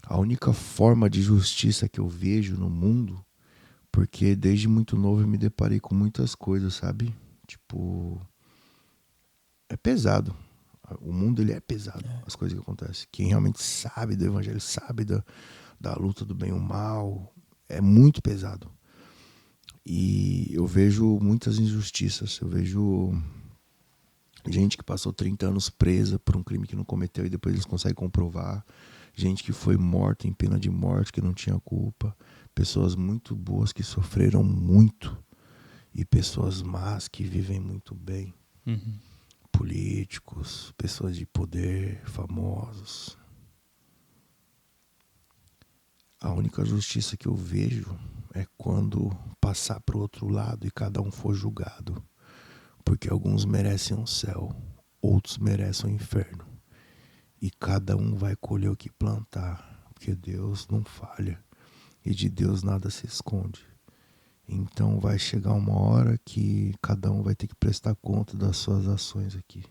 A única forma de justiça que eu vejo no mundo, porque desde muito novo eu me deparei com muitas coisas, sabe? Tipo, é pesado. O mundo, ele é pesado, as coisas que acontecem. Quem realmente sabe do evangelho, sabe da luta do bem e o mal, é muito pesado. E eu vejo muitas injustiças. Eu vejo gente que passou 30 anos presa por um crime que não cometeu e depois eles conseguem comprovar. Gente que foi morta em pena de morte, que não tinha culpa. Pessoas muito boas que sofreram muito. E pessoas más que vivem muito bem. Políticos, pessoas de poder, famosos. A única justiça que eu vejo é quando passar para o outro lado e cada um for julgado. Porque alguns merecem o céu, outros merecem o inferno. E cada um vai colher o que plantar, porque Deus não falha. E de Deus nada se esconde. Então vai chegar uma hora que cada um vai ter que prestar conta das suas ações aqui.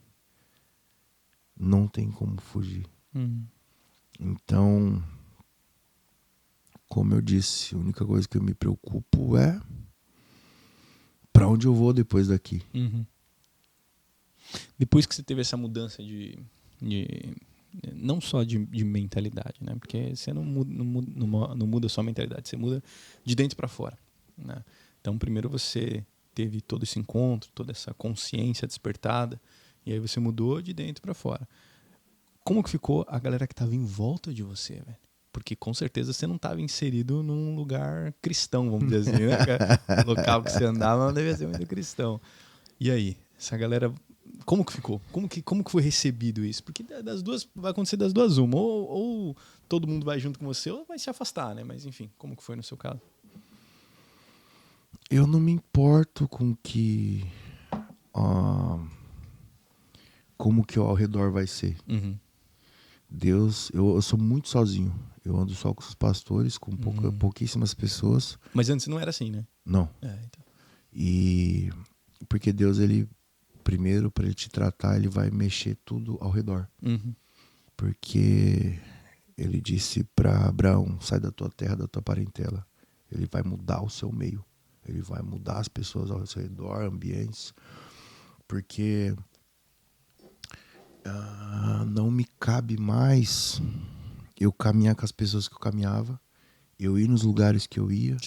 Não tem como fugir. Então, como eu disse, a única coisa que eu me preocupo é para onde eu vou depois daqui. Depois que você teve essa mudança não só de mentalidade, né? Porque você não muda só a mentalidade, você muda de dentro para fora, né? Então, primeiro você teve todo esse encontro, toda essa consciência despertada, e aí você mudou de dentro para fora. Como que ficou a galera que estava em volta de você, velho? Porque com certeza você não estava inserido num lugar cristão, vamos dizer assim, né? O local que você andava não devia ser muito cristão. E aí, essa galera, como que ficou? Como que foi recebido isso? Porque das duas, vai acontecer das duas uma. Ou todo mundo vai junto com você, ou vai se afastar, né? Mas enfim, como que foi no seu caso? Eu não me importo com que como que ao redor vai ser. Deus, eu sou muito sozinho. Eu ando só com os pastores, com pouquíssimas pessoas. Mas antes não era assim, né? Não. Então. E porque Deus, ele primeiro, para ele te tratar, ele vai mexer tudo ao redor. Porque ele disse para Abraão: sai da tua terra, da tua parentela. Ele vai mudar o seu meio. Ele vai mudar as pessoas ao seu redor, ambientes. Porque não me cabe mais eu caminhar com as pessoas que eu caminhava, eu ir nos lugares que eu ia,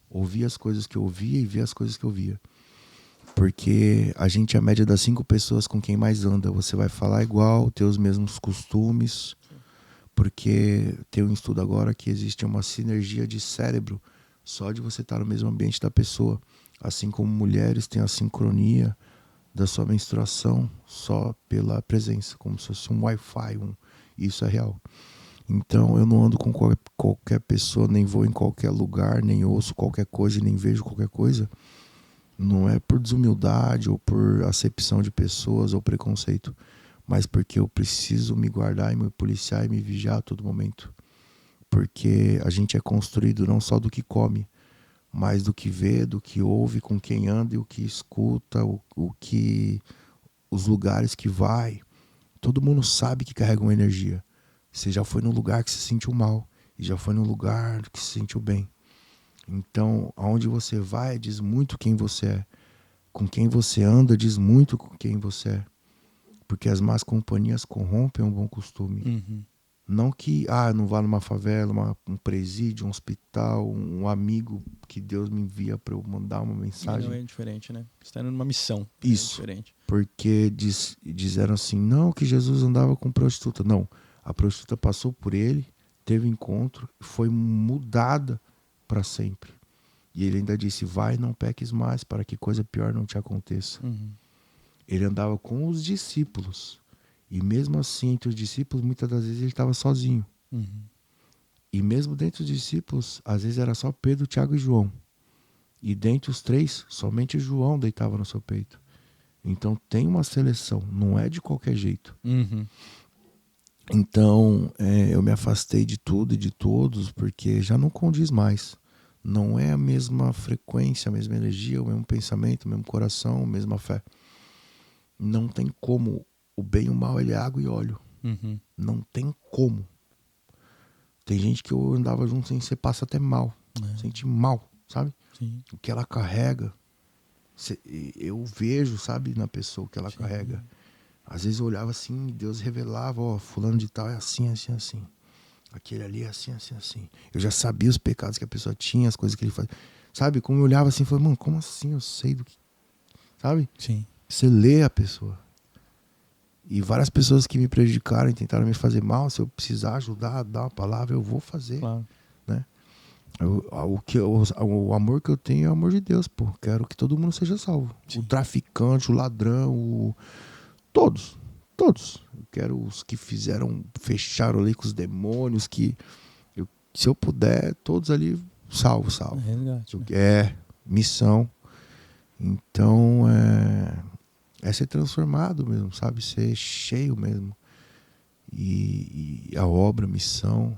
ouvir as coisas que eu ouvia e ver as coisas que eu via. Porque a gente é a média das 5 pessoas com quem mais anda. Você vai falar igual, ter os mesmos costumes. Porque tem um estudo agora que existe uma sinergia de cérebro só de você estar no mesmo ambiente da pessoa. Assim como mulheres têm a sincronia, da sua menstruação só pela presença, como se fosse um Wi-Fi. Isso é real. Então eu não ando com qualquer pessoa, nem vou em qualquer lugar, nem ouço qualquer coisa, nem vejo qualquer coisa. Não é por desumildade ou por acepção de pessoas ou preconceito, mas porque eu preciso me guardar e me policiar e me vigiar a todo momento. Porque a gente é construído não só do que come, mas do que vê, do que ouve, com quem anda e o que escuta, os lugares que vai. Todo mundo sabe que carrega uma energia. Você já foi num lugar que se sentiu mal e já foi num lugar que se sentiu bem. Então, aonde você vai diz muito quem você é. Com quem você anda diz muito com quem você é. Porque as más companhias corrompem um bom costume. Não que, não vá numa favela, um presídio, um hospital, um amigo que Deus me envia para eu mandar uma mensagem. Não é diferente, né? Você está indo numa missão. Isso. É diferente. Porque disseram assim, não, que Jesus andava com prostituta. Não, a prostituta passou por ele, teve encontro, foi mudada para sempre. E ele ainda disse, vai, não peques mais, para que coisa pior não te aconteça. Ele andava com os discípulos. E mesmo assim, entre os discípulos, muitas das vezes ele estava sozinho. E mesmo dentre os discípulos, às vezes era só Pedro, Tiago e João. E dentre os três, somente João deitava no seu peito. Então tem uma seleção, não é de qualquer jeito. Então eu me afastei de tudo e de todos, porque já não condiz mais. Não é a mesma frequência, a mesma energia, o mesmo pensamento, o mesmo coração, a mesma fé. Não tem como. O bem e o mal, ele é água e óleo. Não tem como. Tem gente que eu andava junto sem você passa até mal. Sente mal, sabe? Sim. O que ela carrega. Eu vejo, sabe, na pessoa o que ela carrega. Às vezes eu olhava assim, Deus revelava, ó, fulano de tal é assim, assim, assim. Aquele ali é assim, assim, assim. Eu já sabia os pecados que a pessoa tinha, as coisas que ele fazia. Sabe, como eu olhava assim, eu falei, mano, como assim eu sei do que... Sabe? Sim. Você lê a pessoa. E várias pessoas que me prejudicaram e tentaram me fazer mal, se eu precisar ajudar, dar uma palavra, eu vou fazer. Claro. Né? O amor que eu tenho é o amor de Deus, pô. Quero que todo mundo seja salvo. Sim. O traficante, o ladrão, todos. Todos. Eu quero os que fecharam ali com os demônios, se eu puder, todos ali salvo. Resgate, Missão. Então, é ser transformado mesmo, sabe? Ser cheio mesmo. E a obra, a missão,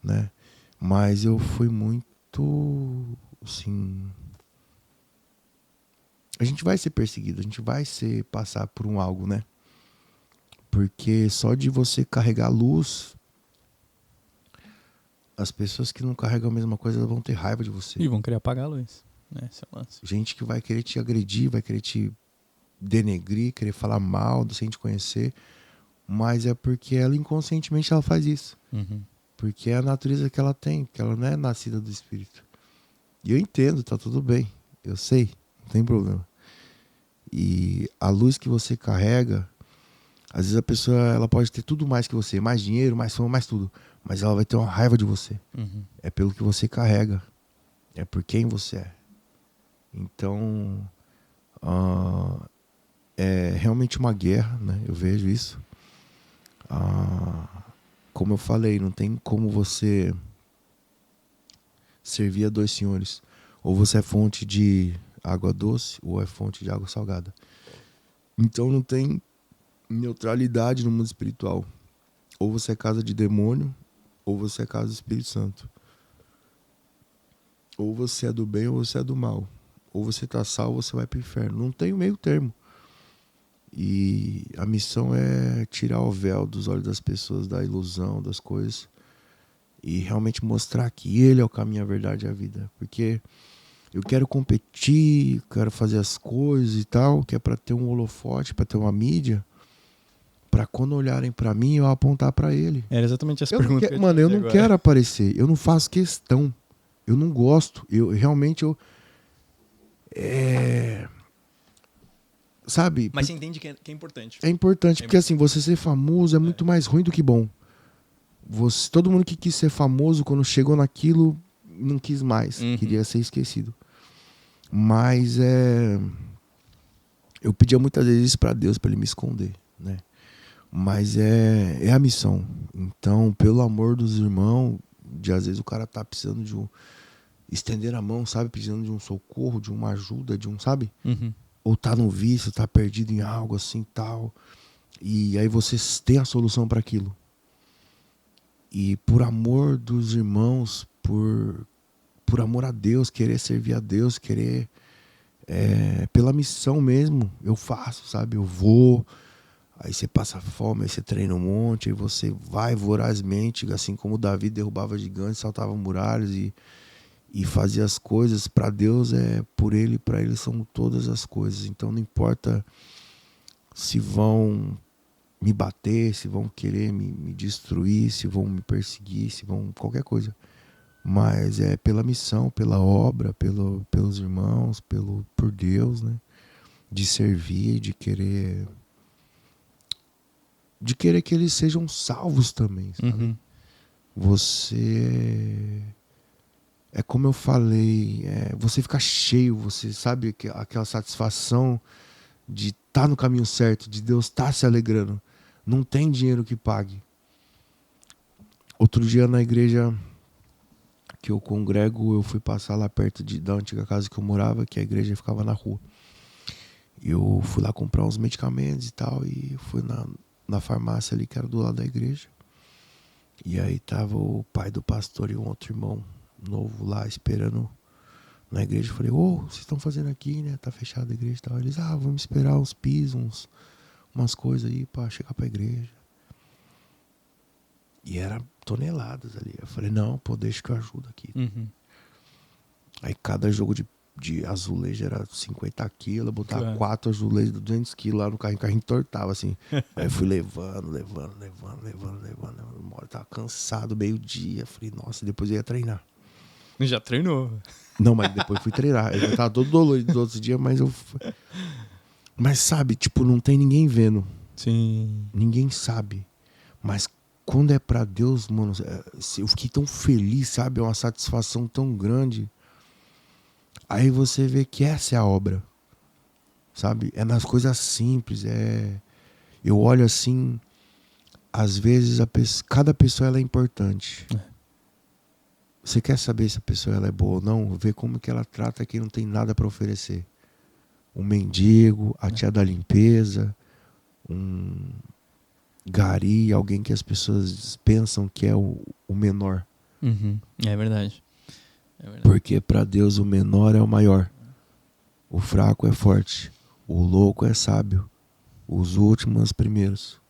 né? Mas eu fui muito, assim... A gente vai ser perseguido, a gente vai passar por algo, né? Porque só de você carregar luz, as pessoas que não carregam a mesma coisa vão ter raiva de você. E vão querer apagar a luz, né? Esse é o lance. Gente que vai querer te agredir, vai querer te denegrir, querer falar mal sem te conhecer, mas é porque ela inconscientemente ela faz isso. Porque é a natureza que ela tem, porque ela não é nascida do Espírito. E eu entendo, tá tudo bem, eu sei, não tem problema. E a luz que você carrega, às vezes a pessoa ela pode ter tudo mais que você, mais dinheiro, mais fama, mais tudo, mas ela vai ter uma raiva de você. É pelo que você carrega, é por quem você é. Então, é realmente uma guerra, né? Eu vejo isso. Como eu falei, não tem como você servir a dois senhores. Ou você é fonte de água doce, ou é fonte de água salgada. Então não tem neutralidade no mundo espiritual. Ou você é casa de demônio, ou você é casa do Espírito Santo. Ou você é do bem, ou você é do mal. Ou você tá salvo, ou você vai pro inferno. Não tem o meio termo. E a missão é tirar o véu dos olhos das pessoas, da ilusão, das coisas. E realmente mostrar que Ele é o caminho, a verdade e a vida. Porque eu quero competir, quero fazer as coisas e tal, que é para ter um holofote, para ter uma mídia, para quando olharem para mim, eu apontar para Ele. Era exatamente essa pergunta que eu Mano, eu não quero aparecer, eu não faço questão, eu não gosto, sabe? Mas você entende que é importante. É importante, porque assim, você ser famoso é muito mais ruim do que bom. Todo mundo que quis ser famoso, quando chegou naquilo, não quis mais, queria ser esquecido. Mas Eu pedia muitas vezes isso pra Deus, pra ele me esconder, né? Mas é a missão. Então, pelo amor dos irmãos, às vezes o cara tá precisando de estender a mão, sabe? Precisando de um socorro, de uma ajuda, de um, sabe? Uhum. Ou tá no vício, tá perdido em algo assim, tal. E aí você tem a solução para aquilo. E por amor dos irmãos, por amor a Deus, querer servir a Deus, querer pela missão mesmo, eu faço, sabe? Eu vou, aí você passa fome, aí você treina um monte, aí você vai vorazmente, assim como Davi derrubava gigantes, saltava muralhas e fazia as coisas. Para Deus por ele, para ele são todas as coisas. Então não importa se vão me bater, se vão querer me destruir, se vão me perseguir, se vão qualquer coisa. Mas é pela missão, pela obra, pelos irmãos, por Deus, né? De servir, de querer que eles sejam salvos também, sabe? Uhum. Você como eu falei, você fica cheio, você sabe aquela satisfação de estar no caminho certo, de Deus estar se alegrando. Não tem dinheiro que pague. Outro dia na igreja que eu congrego, eu fui passar lá perto da antiga casa que eu morava, que a igreja ficava na rua. Eu fui lá comprar uns medicamentos e tal, e fui na farmácia ali que era do lado da igreja. E aí tava o pai do pastor e um outro irmão novo lá esperando na igreja. Eu falei, vocês estão fazendo aqui, né? Tá fechada a igreja e tal. Eles, vamos esperar uns pisos, umas coisas aí pra chegar pra igreja. E era toneladas ali. Eu falei, não, pô, deixa que eu ajudo aqui. Uhum. Aí cada jogo de azulejo era 50 quilos, eu botava Claro. 4 azulejos de 200 quilos lá no carrinho, o carrinho entortava assim. Aí eu fui levando. Uma hora eu tava cansado, meio-dia. Falei, nossa, depois eu ia treinar. Já treinou. Não, mas depois fui treinar. Eu já tava todo dolorido dos outros dias, mas eu... Mas sabe, tipo, não tem ninguém vendo. Sim. Ninguém sabe. Mas quando é pra Deus, mano, eu fiquei tão feliz, sabe? É uma satisfação tão grande. Aí você vê que essa é a obra, sabe? É nas coisas simples. Eu olho assim, às vezes cada pessoa ela é importante. Você quer saber se a pessoa ela é boa ou não? Vê como que ela trata quem não tem nada para oferecer. Um mendigo, a tia da limpeza, um gari, alguém que as pessoas pensam que é o menor. Uhum. É verdade. É verdade. Porque para Deus o menor é o maior. O fraco é forte. O louco é sábio. Os últimos os primeiros.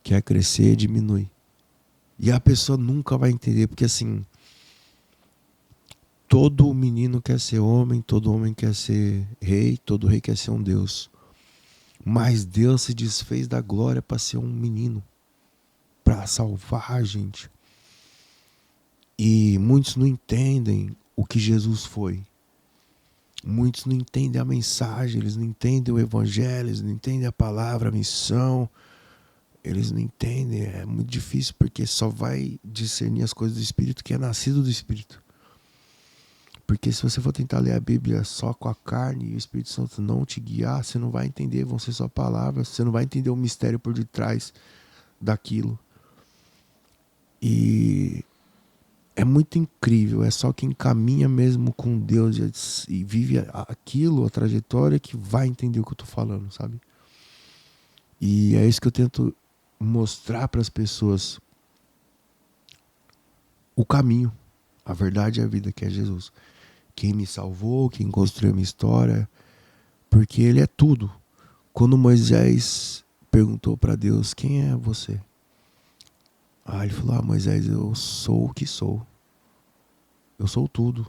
Quer crescer, diminui. E a pessoa nunca vai entender, porque assim, todo menino quer ser homem, todo homem quer ser rei, todo rei quer ser um Deus. Mas Deus se desfez da glória para ser um menino, para salvar a gente. E muitos não entendem o que Jesus foi. Muitos não entendem a mensagem, eles não entendem o evangelho, eles não entendem a palavra, a missão. Eles não entendem, é muito difícil, porque só vai discernir as coisas do Espírito que é nascido do Espírito. Porque se você for tentar ler a Bíblia só com a carne e o Espírito Santo não te guiar, você não vai entender, vão ser só palavras, você não vai entender o mistério por detrás daquilo. E é muito incrível, é só quem caminha mesmo com Deus e vive aquilo, a trajetória, que vai entender o que eu estou falando, sabe? E é isso que eu tento mostrar para as pessoas. O caminho, a verdade e a vida, que é Jesus. Quem me salvou, quem construiu a minha história, porque ele é tudo. Quando Moisés perguntou para Deus, quem é você? Ele falou, Moisés, eu sou o que sou. Eu sou tudo.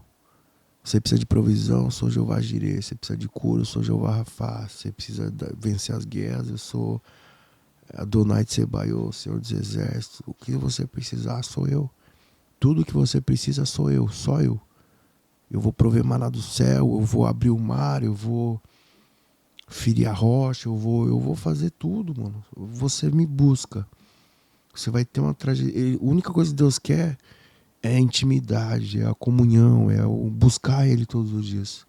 Você precisa de provisão, eu sou Jeová Jireh. Você precisa de cura, eu sou Jeová Rafá. Você precisa vencer as guerras, eu sou Adonai Tsebaioth, Senhor dos Exércitos. O que você precisar, sou eu. Tudo que você precisa, sou eu, só eu. Eu vou prover maná do céu, eu vou abrir o mar, eu vou ferir a rocha, eu vou fazer tudo, mano. Você me busca. Você vai ter uma trajetória. A única coisa que Deus quer é a intimidade, é a comunhão, é o buscar Ele todos os dias.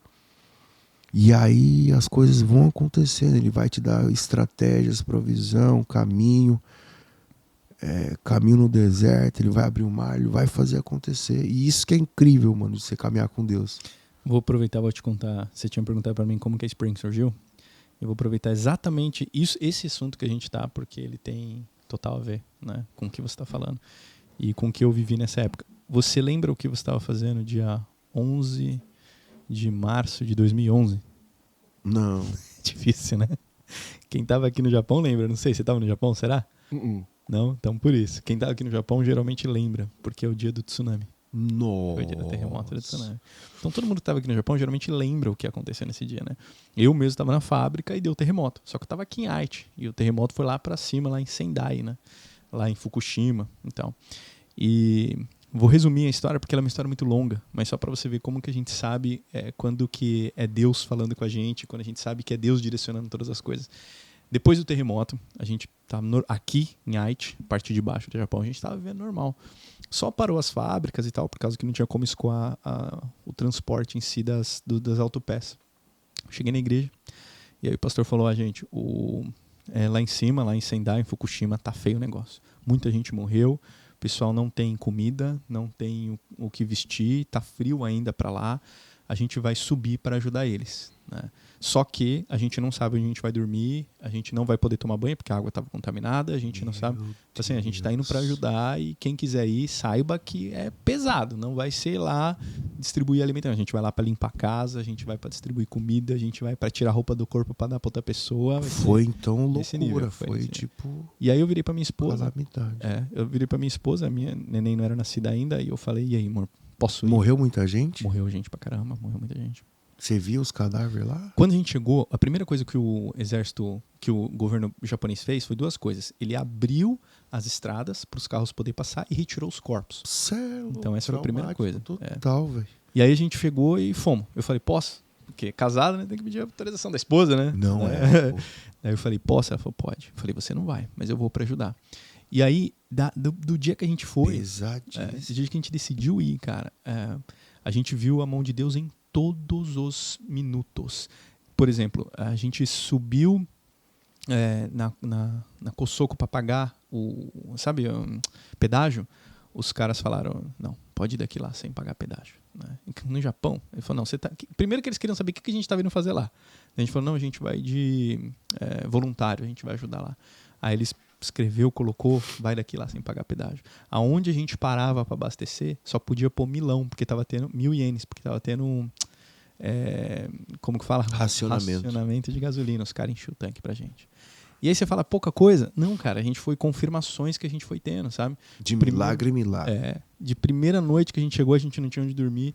E aí as coisas vão acontecendo. Ele vai te dar estratégias, provisão, caminho. Caminho no deserto, ele vai abrir o mar, ele vai fazer acontecer. E isso que é incrível, mano, de você caminhar com Deus. Vou aproveitar, vou te contar. Você tinha perguntado pra mim como que a Spring surgiu. Eu vou aproveitar exatamente esse assunto que a gente tá, porque ele tem total a ver, né, com o que você tá falando e com o que eu vivi nessa época. Você lembra o que você estava fazendo dia 11 de março de 2011? Não. Difícil, né? Quem tava aqui no Japão lembra, não sei, você tava no Japão, será? Não? Então por isso. Quem tá aqui no Japão geralmente lembra, porque é o dia do tsunami. Nossa. Foi o dia do terremoto e do tsunami. Então todo mundo que tava aqui no Japão geralmente lembra o que aconteceu nesse dia, né? Eu mesmo estava na fábrica e deu terremoto. Só que eu tava aqui em Aichi. E o terremoto foi lá pra cima, lá em Sendai, né? Lá em Fukushima. Então. E vou resumir a história porque ela é uma história muito longa, mas só pra você ver como que a gente sabe quando que é Deus falando com a gente, quando a gente sabe que é Deus direcionando todas as coisas. Depois do terremoto, a gente estava aqui em Aichi, parte de baixo do Japão, a gente estava vivendo normal. Só parou as fábricas e tal, por causa que não tinha como escoar o transporte em si das autopeças. Cheguei na igreja e aí o pastor falou, gente, lá em cima, lá em Sendai, em Fukushima, tá feio o negócio. Muita gente morreu, o pessoal não tem comida, não tem o que vestir, tá frio ainda para lá. A gente vai subir para ajudar eles, né? Só que a gente não sabe onde a gente vai dormir, a gente não vai poder tomar banho porque a água estava contaminada, a gente não sabe. Então, assim, a gente está indo para ajudar e quem quiser ir, saiba que é pesado, não vai ser lá distribuir alimentação. A gente vai lá para limpar a casa, a gente vai para distribuir comida, a gente vai para tirar a roupa do corpo para dar para outra pessoa. Foi então nesse nível, loucura, foi tipo... E aí eu virei para minha esposa. Calamidade. Eu virei para minha esposa, a minha neném não era nascida ainda, e eu falei, e aí, amor, posso ir? Morreu muita gente? Morreu gente pra caramba, morreu muita gente. Você viu os cadáveres lá? Quando a gente chegou, a primeira coisa que o exército, que o governo japonês fez foi duas coisas. Ele abriu as estradas para os carros poderem passar e retirou os corpos. Sério? Então essa foi a primeira coisa. Total, velho. E aí a gente chegou e fomos. Eu falei, posso? Porque casado, né, tem que pedir a autorização da esposa, né? Não Aí eu falei, posso? Ela falou, pode. Eu falei, você não vai, mas eu vou para ajudar. E aí, do dia que a gente foi, esse dia que a gente decidiu ir, cara, a gente viu a mão de Deus em todos os minutos. Por exemplo, a gente subiu na Kosoko para pagar o pedágio. Os caras falaram, não, pode ir daqui lá sem pagar pedágio. Né? No Japão, ele falou, não, você tá... Primeiro que eles queriam saber o que a gente estava vindo fazer lá. A gente falou, não, a gente vai de voluntário, a gente vai ajudar lá. Aí eles escreveu, colocou, vai daqui lá sem pagar pedágio. Aonde a gente parava para abastecer, só podia pôr 1.000, porque tava tendo 1.000 ienes, porque tava tendo como que fala? Racionamento de gasolina. Os caras enchiam o tanque pra gente. E aí você fala, pouca coisa? Não, cara, a gente foi confirmações que a gente foi tendo, sabe? De milagre em milagre. De primeira noite que a gente chegou, a gente não tinha onde dormir.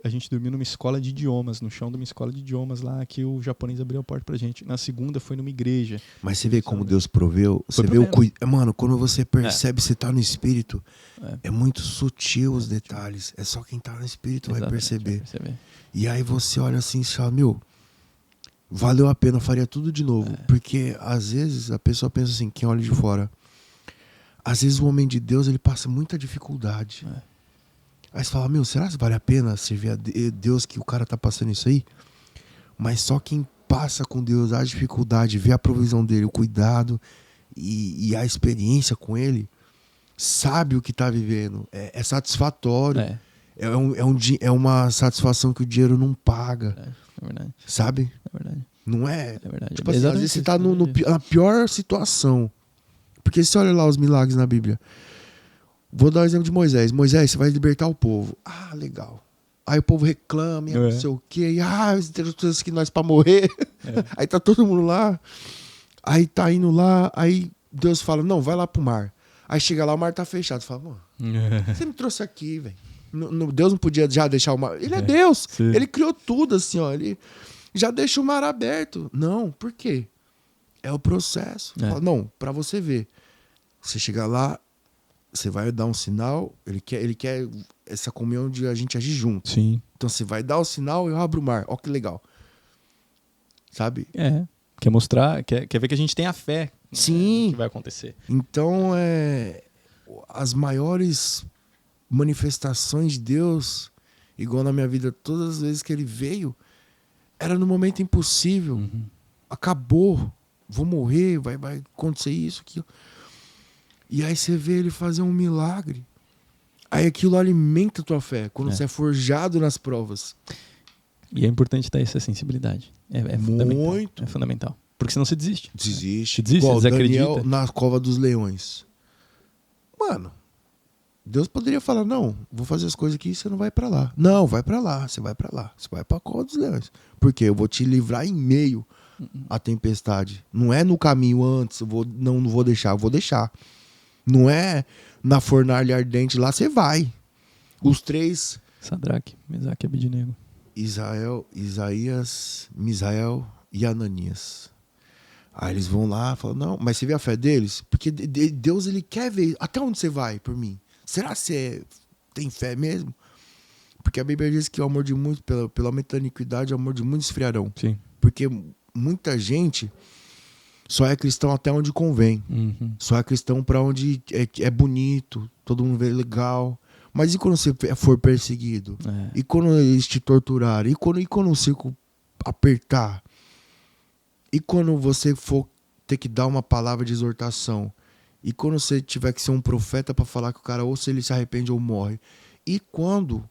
A gente dormiu numa escola de idiomas, no chão de uma escola de idiomas lá, que o japonês abriu a porta pra gente. Na segunda foi numa igreja. Mas você vê como Deus proveu? Você vê Mano, quando você percebe, você tá no espírito, é muito sutil os detalhes. É só quem tá no espírito vai perceber. E aí você olha assim e fala, valeu a pena, faria tudo de novo. Porque às vezes a pessoa pensa assim, quem olha de fora, às vezes o homem de Deus, ele passa muita dificuldade. Aí você fala, será que vale a pena servir a Deus que o cara tá passando isso aí? Mas só quem passa com Deus a dificuldade, vê a provisão dele, o cuidado e a experiência com ele, sabe o que tá vivendo. É satisfatório. É uma satisfação que o dinheiro não paga. É verdade. Sabe? É verdade. Não é? É verdade. Tipo assim, às vezes você tá na pior situação. Porque você olha lá os milagres na Bíblia. Vou dar um exemplo de Moisés. Moisés, você vai libertar o povo. Ah, legal. Aí o povo reclama, não sei o quê. E, tem coisas que nós pra morrer. Aí tá todo mundo lá. Aí tá indo lá. Aí Deus fala, não, vai lá pro mar. Aí chega lá, o mar tá fechado. Você fala, mano, você me trouxe aqui, velho. Deus não podia já deixar o mar... Ele é Deus. Sim. Ele criou tudo assim, ó. Ele já deixa o mar aberto. Não, por quê? É o processo. Fala, não, pra você ver. Você chegar lá, você vai dar um sinal, ele quer essa comunhão de a gente agir junto. Sim. Então você vai dar o sinal e eu abro o mar. Ó que legal. Sabe? Quer mostrar, quer ver que a gente tem a fé. Sim. Que vai acontecer. Então, as maiores manifestações de Deus, igual na minha vida, todas as vezes que ele veio, era no momento impossível. Acabou. Vou morrer, vai acontecer isso, aquilo. E aí você vê ele fazer um milagre. Aí aquilo alimenta a tua fé, quando você é forjado nas provas. E é importante ter essa sensibilidade. É fundamental. Muito. É fundamental. Porque senão você desiste. Desiste. Você desiste, Igual você Daniel desacredita. na cova dos leões. Mano, Deus poderia falar, não, vou fazer as coisas aqui e você não vai pra lá. Não, vai pra lá, você vai pra lá. Você vai pra cova dos leões. Porque eu vou te livrar em meio à tempestade. Não é no caminho antes, não vou deixar, eu vou deixar. Não é na fornalha ardente lá, você vai. Os 3, Sadraque, Mesaque e Abednego. Isaías, Misael e Ananias. Aí eles vão lá e falam, não, mas você vê a fé deles? Porque Deus, ele quer ver até onde você vai por mim. Será que você tem fé mesmo? Porque a Bíblia diz que o amor de muitos, pelo aumento da iniquidade, o amor de muitos esfriarão. Sim. Porque muita gente só é cristão até onde convém. Só é cristão pra onde é bonito, todo mundo vê legal. Mas e quando você for perseguido? E quando eles te torturarem? E quando o circo apertar? E quando você for ter que dar uma palavra de exortação? E quando você tiver que ser um profeta para falar que o cara ou se ele se arrepende ou morre? E quando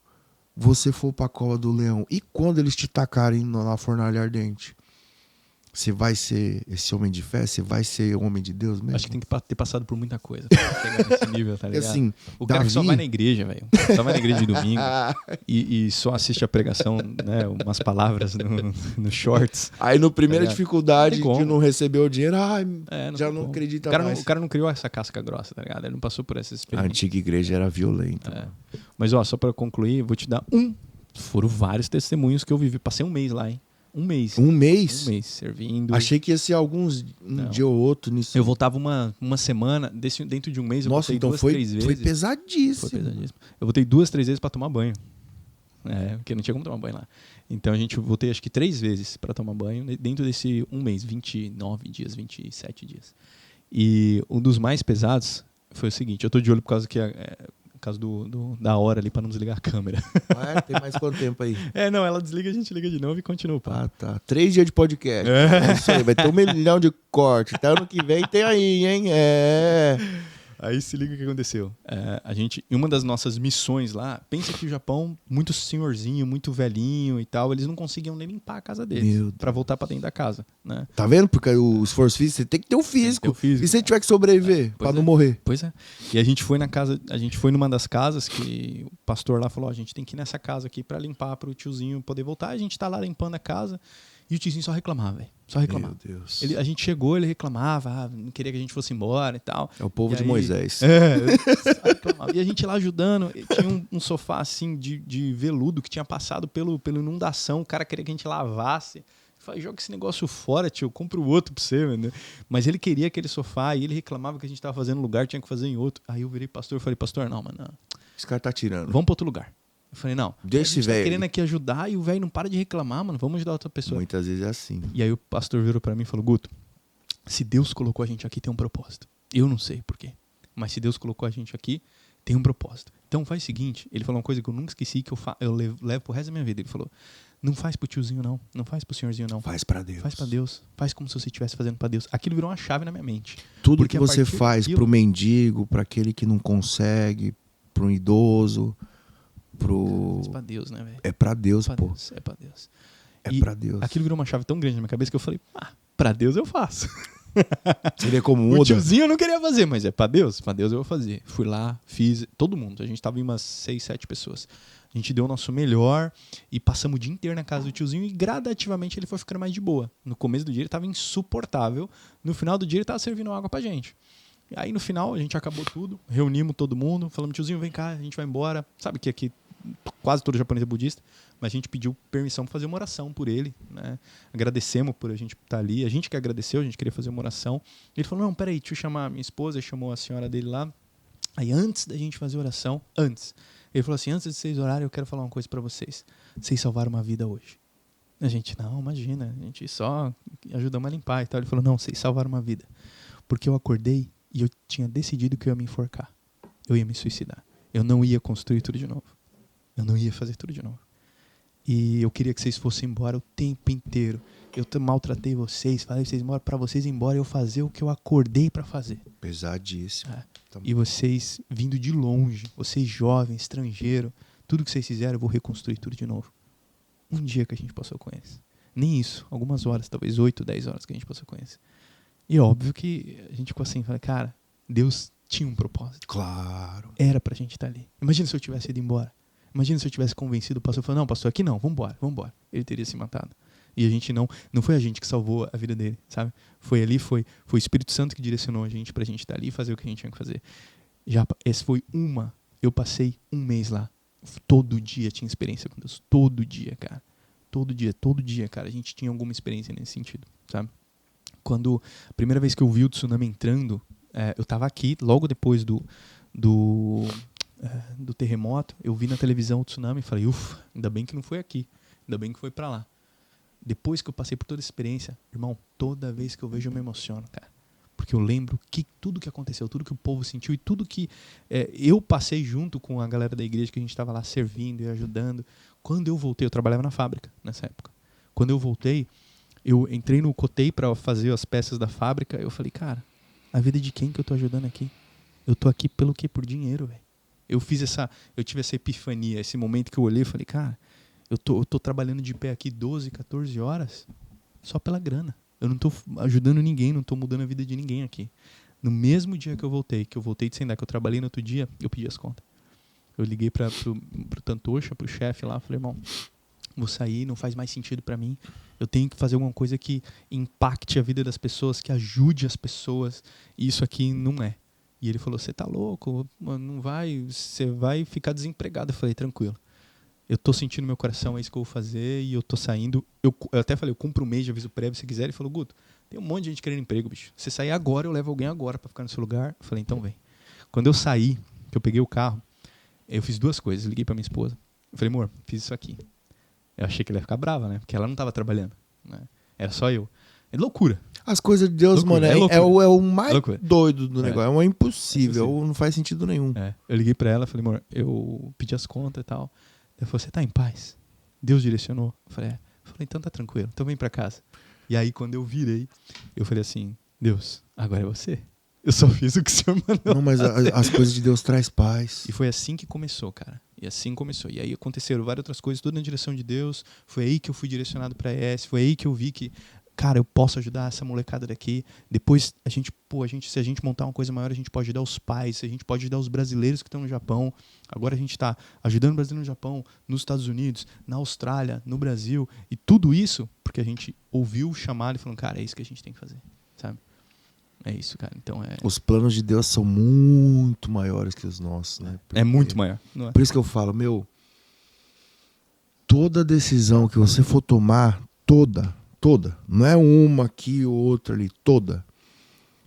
você for pra cova do leão? E quando eles te tacarem na fornalha ardente? Você vai ser esse homem de fé? Você vai ser homem de Deus mesmo? Acho que tem que ter passado por muita coisa pra chegar nesse nível, tá ligado? Assim, o cara que só Davi- vai na igreja, velho. Só vai na igreja de domingo e só assiste a pregação, né? Umas palavras no shorts. Aí no primeira Tá ligado? dificuldade Não tem como. de não receber o dinheiro, já tem não como. acredita o cara mais. o cara não criou essa casca grossa, tá ligado? Ele não passou por essa A experiência. antiga igreja era violenta. Mas, ó, só pra concluir, vou te dar foram vários testemunhos que eu vivi. Passei um mês lá, hein? Um mês. Um mês? Um mês servindo. Achei que ia ser um dia ou outro nisso. Eu voltava uma semana, dentro de um mês eu Nossa, voltei então 2, foi 3 vezes. Foi pesadíssimo. Foi pesadíssimo. Eu voltei 2, 3 vezes pra tomar banho. Porque não tinha como tomar banho lá. Então a gente voltei acho que 3 vezes pra tomar banho dentro desse um mês, 29 dias, 27 dias. E um dos mais pesados foi o seguinte, eu tô de olho por causa que por causa da hora ali pra não desligar a câmera. Tem mais quanto tempo aí? Não, ela desliga, a gente liga de novo e continua o papo. Tá. 3 dias de podcast. É isso aí, vai ter 1 milhão de cortes. Até ano que vem tem aí, hein? Aí se liga o que aconteceu. A gente, em uma das nossas missões lá, pensa que o Japão, muito senhorzinho, muito velhinho e tal, eles não conseguiam nem limpar a casa deles pra voltar pra dentro da casa, né? Tá vendo? Porque o esforço físico, você tem que ter o físico. E se você tiver que sobreviver pra não morrer? Pois é. E a gente foi numa das casas que o pastor lá falou, a gente tem que ir nessa casa aqui pra limpar, pro tiozinho poder voltar. A gente tá lá limpando a casa e o tiozinho só reclamava, velho. Só reclamava. Meu Deus. A gente chegou, ele reclamava, não queria que a gente fosse embora e tal. É o povo de Moisés. Só reclamava. E a gente lá ajudando, tinha um sofá assim de veludo que tinha passado pela inundação, o cara queria que a gente lavasse. Eu falei, joga esse negócio fora, tio, compra o outro pra você, mano. Mas ele queria aquele sofá e ele reclamava que a gente tava fazendo um lugar, tinha que fazer em outro. Aí eu virei pastor e falei, pastor, não, mano, Esse cara tá tirando. vamos pra outro lugar. Eu falei, não, Deixa a gente esse tá velho. querendo aqui ajudar e o velho não para de reclamar, mano, vamos ajudar outra pessoa. Muitas vezes é assim. E aí o pastor virou pra mim e falou, Guto, se Deus colocou a gente aqui, tem um propósito. Eu não sei por quê, mas se Deus colocou a gente aqui, tem um propósito. Então faz o seguinte, ele falou uma coisa que eu nunca esqueci, que eu levo pro resto da minha vida. Ele falou, não faz pro tiozinho não, não faz pro senhorzinho não. Faz pra Deus. Faz pra Deus, faz como se você estivesse fazendo pra Deus. Aquilo virou uma chave na minha mente. Tudo Porque que a você partir faz daquilo- pro mendigo, pra aquele que não consegue, pro idoso, É pra Deus, né, velho? É pra Deus, É pra pô. Deus, é pra Deus. É E pra Deus. Aquilo virou uma chave tão grande na minha cabeça que eu falei, pra Deus eu faço. Você vê como O muda? tiozinho eu não queria fazer, mas pra Deus eu vou fazer. Fui lá, fiz, todo mundo. A gente tava em umas 6, 7 pessoas. A gente deu o nosso melhor e passamos o dia inteiro na casa do tiozinho e gradativamente ele foi ficando mais de boa. No começo do dia ele tava insuportável, no final do dia ele tava servindo água pra gente. E aí no final a gente acabou tudo, reunimos todo mundo, falamos, tiozinho, vem cá, a gente vai embora. Sabe que aqui quase todo japonês é budista, mas a gente pediu permissão para fazer uma oração por ele, né? Agradecemos por a gente estar ali, a gente que agradeceu, a gente queria fazer uma oração. Ele falou, não, peraí, deixa eu chamar a minha esposa, chamou a senhora dele lá. Aí antes da gente fazer a oração, ele falou assim, antes de vocês orarem, eu quero falar uma coisa para vocês. Vocês salvaram uma vida hoje. A gente, não, imagina, a gente só ajudamos a limpar e tal. Ele falou, não, vocês salvaram uma vida. Porque eu acordei e eu tinha decidido que eu ia me enforcar. Eu ia me suicidar. Eu não ia construir tudo de novo. Eu não ia fazer tudo de novo. E eu queria que vocês fossem embora o tempo inteiro. Eu maltratei vocês, falei pra vocês embora, pra vocês ir embora eu fazer o que eu acordei pra fazer. Pesadíssimo. E vocês vindo de longe, vocês jovens, estrangeiro, tudo que vocês fizeram eu vou reconstruir tudo de novo. Um dia que a gente passou com eles. Nem isso, algumas horas, talvez 8, 10 horas que a gente passou com eles. E óbvio que a gente ficou assim, falei, cara, Deus tinha um propósito. Claro. Era pra gente estar ali. Imagina se eu tivesse ido embora. Imagina se eu tivesse convencido o pastor, falou, não, pastor, aqui não, vambora. Ele teria se matado. E a gente não foi a gente que salvou a vida dele, sabe? Foi o Espírito Santo que direcionou a gente pra gente estar ali e fazer o que a gente tinha que fazer. Eu passei um mês lá. Todo dia tinha experiência com Deus. Todo dia, cara. Todo dia, cara. A gente tinha alguma experiência nesse sentido, sabe? Quando a primeira vez que eu vi o tsunami entrando, eu tava aqui, logo depois do terremoto, eu vi na televisão o tsunami e falei, ufa, ainda bem que não foi aqui. Ainda bem que foi pra lá. Depois que eu passei por toda a experiência, irmão, toda vez que eu vejo eu me emociono, cara. Porque eu lembro que tudo que aconteceu, tudo que o povo sentiu e tudo que eu passei junto com a galera da igreja que a gente estava lá servindo e ajudando. Quando eu voltei, eu trabalhava na fábrica nessa época. Quando eu voltei, eu entrei no Cotei para fazer as peças da fábrica. Eu falei, cara, a vida de quem que eu tô ajudando aqui? Eu tô aqui pelo quê? Por dinheiro, velho. Eu tive essa epifania, esse momento que eu olhei e falei, cara, eu tô trabalhando de pé aqui 12, 14 horas só pela grana. Eu não tô ajudando ninguém, não tô mudando a vida de ninguém aqui. No mesmo dia que eu voltei de Sendai, que eu trabalhei no outro dia, eu pedi as contas. Eu liguei pro Tantocha, pro chefe lá, falei, irmão, vou sair, não faz mais sentido pra mim. Eu tenho que fazer alguma coisa que impacte a vida das pessoas, que ajude as pessoas. E isso aqui não é. E ele falou, você tá louco? Não vai, você vai ficar desempregado. Eu falei, tranquilo. Eu tô sentindo meu coração, é isso que eu vou fazer, e eu tô saindo. Eu até falei, eu cumpro um mês de aviso prévio se quiser. Ele falou, Guto, tem um monte de gente querendo emprego, bicho. Se você sair agora, eu levo alguém agora pra ficar no seu lugar. Eu falei, então vem. Quando eu saí, que eu peguei o carro, eu fiz duas coisas. Liguei pra minha esposa. Eu falei, amor, fiz isso aqui. Eu achei que ela ia ficar brava, né? Porque ela não tava trabalhando, né? Era só eu. É loucura. As coisas de Deus, loucura, mano, é o mais loucura. doido do negócio. É impossível, não faz sentido nenhum. Eu liguei pra ela, falei, amor, eu pedi as contas e tal. Ela falou, você tá em paz? Deus direcionou? Eu falei, Eu falei, então tá tranquilo, então vem pra casa. E aí, quando eu virei, eu falei assim, Deus, agora é você. Eu só fiz o que o Senhor mandou. Não, mas as coisas de Deus traz paz. E foi assim que começou, cara. E assim começou. E aí aconteceram várias outras coisas, tudo na direção de Deus. Foi aí que eu fui direcionado pra ES. Foi aí que eu vi que, cara, eu posso ajudar essa molecada daqui. Depois, se a gente montar uma coisa maior, a gente pode ajudar os pais, a gente pode ajudar os brasileiros que estão no Japão. Agora a gente está ajudando o brasileiro no Japão, nos Estados Unidos, na Austrália, no Brasil. E tudo isso porque a gente ouviu o chamado e falou, cara, é isso que a gente tem que fazer, sabe? É isso, cara. Então Os planos de Deus são muito maiores que os nossos, né? É muito maior. Não é? Por isso que eu falo, toda decisão que você for tomar, toda, não é uma aqui ou outra ali, toda.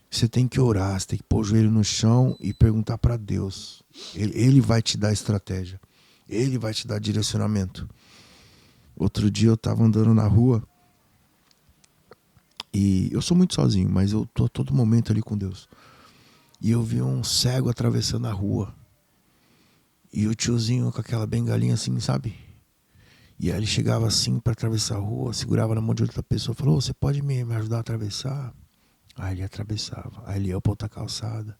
Você tem que orar, você tem que pôr o joelho no chão e perguntar para Deus. Ele vai te dar estratégia. Ele vai te dar direcionamento. Outro dia eu tava andando na rua e eu sou muito sozinho, mas eu tô todo momento ali com Deus. E eu vi um cego atravessando a rua. E o tiozinho com aquela bengalinha assim, sabe? E aí ele chegava assim para atravessar a rua, segurava na mão de outra pessoa, falou, você pode me ajudar a atravessar? Aí ele atravessava, aí ele ia pra outra calçada,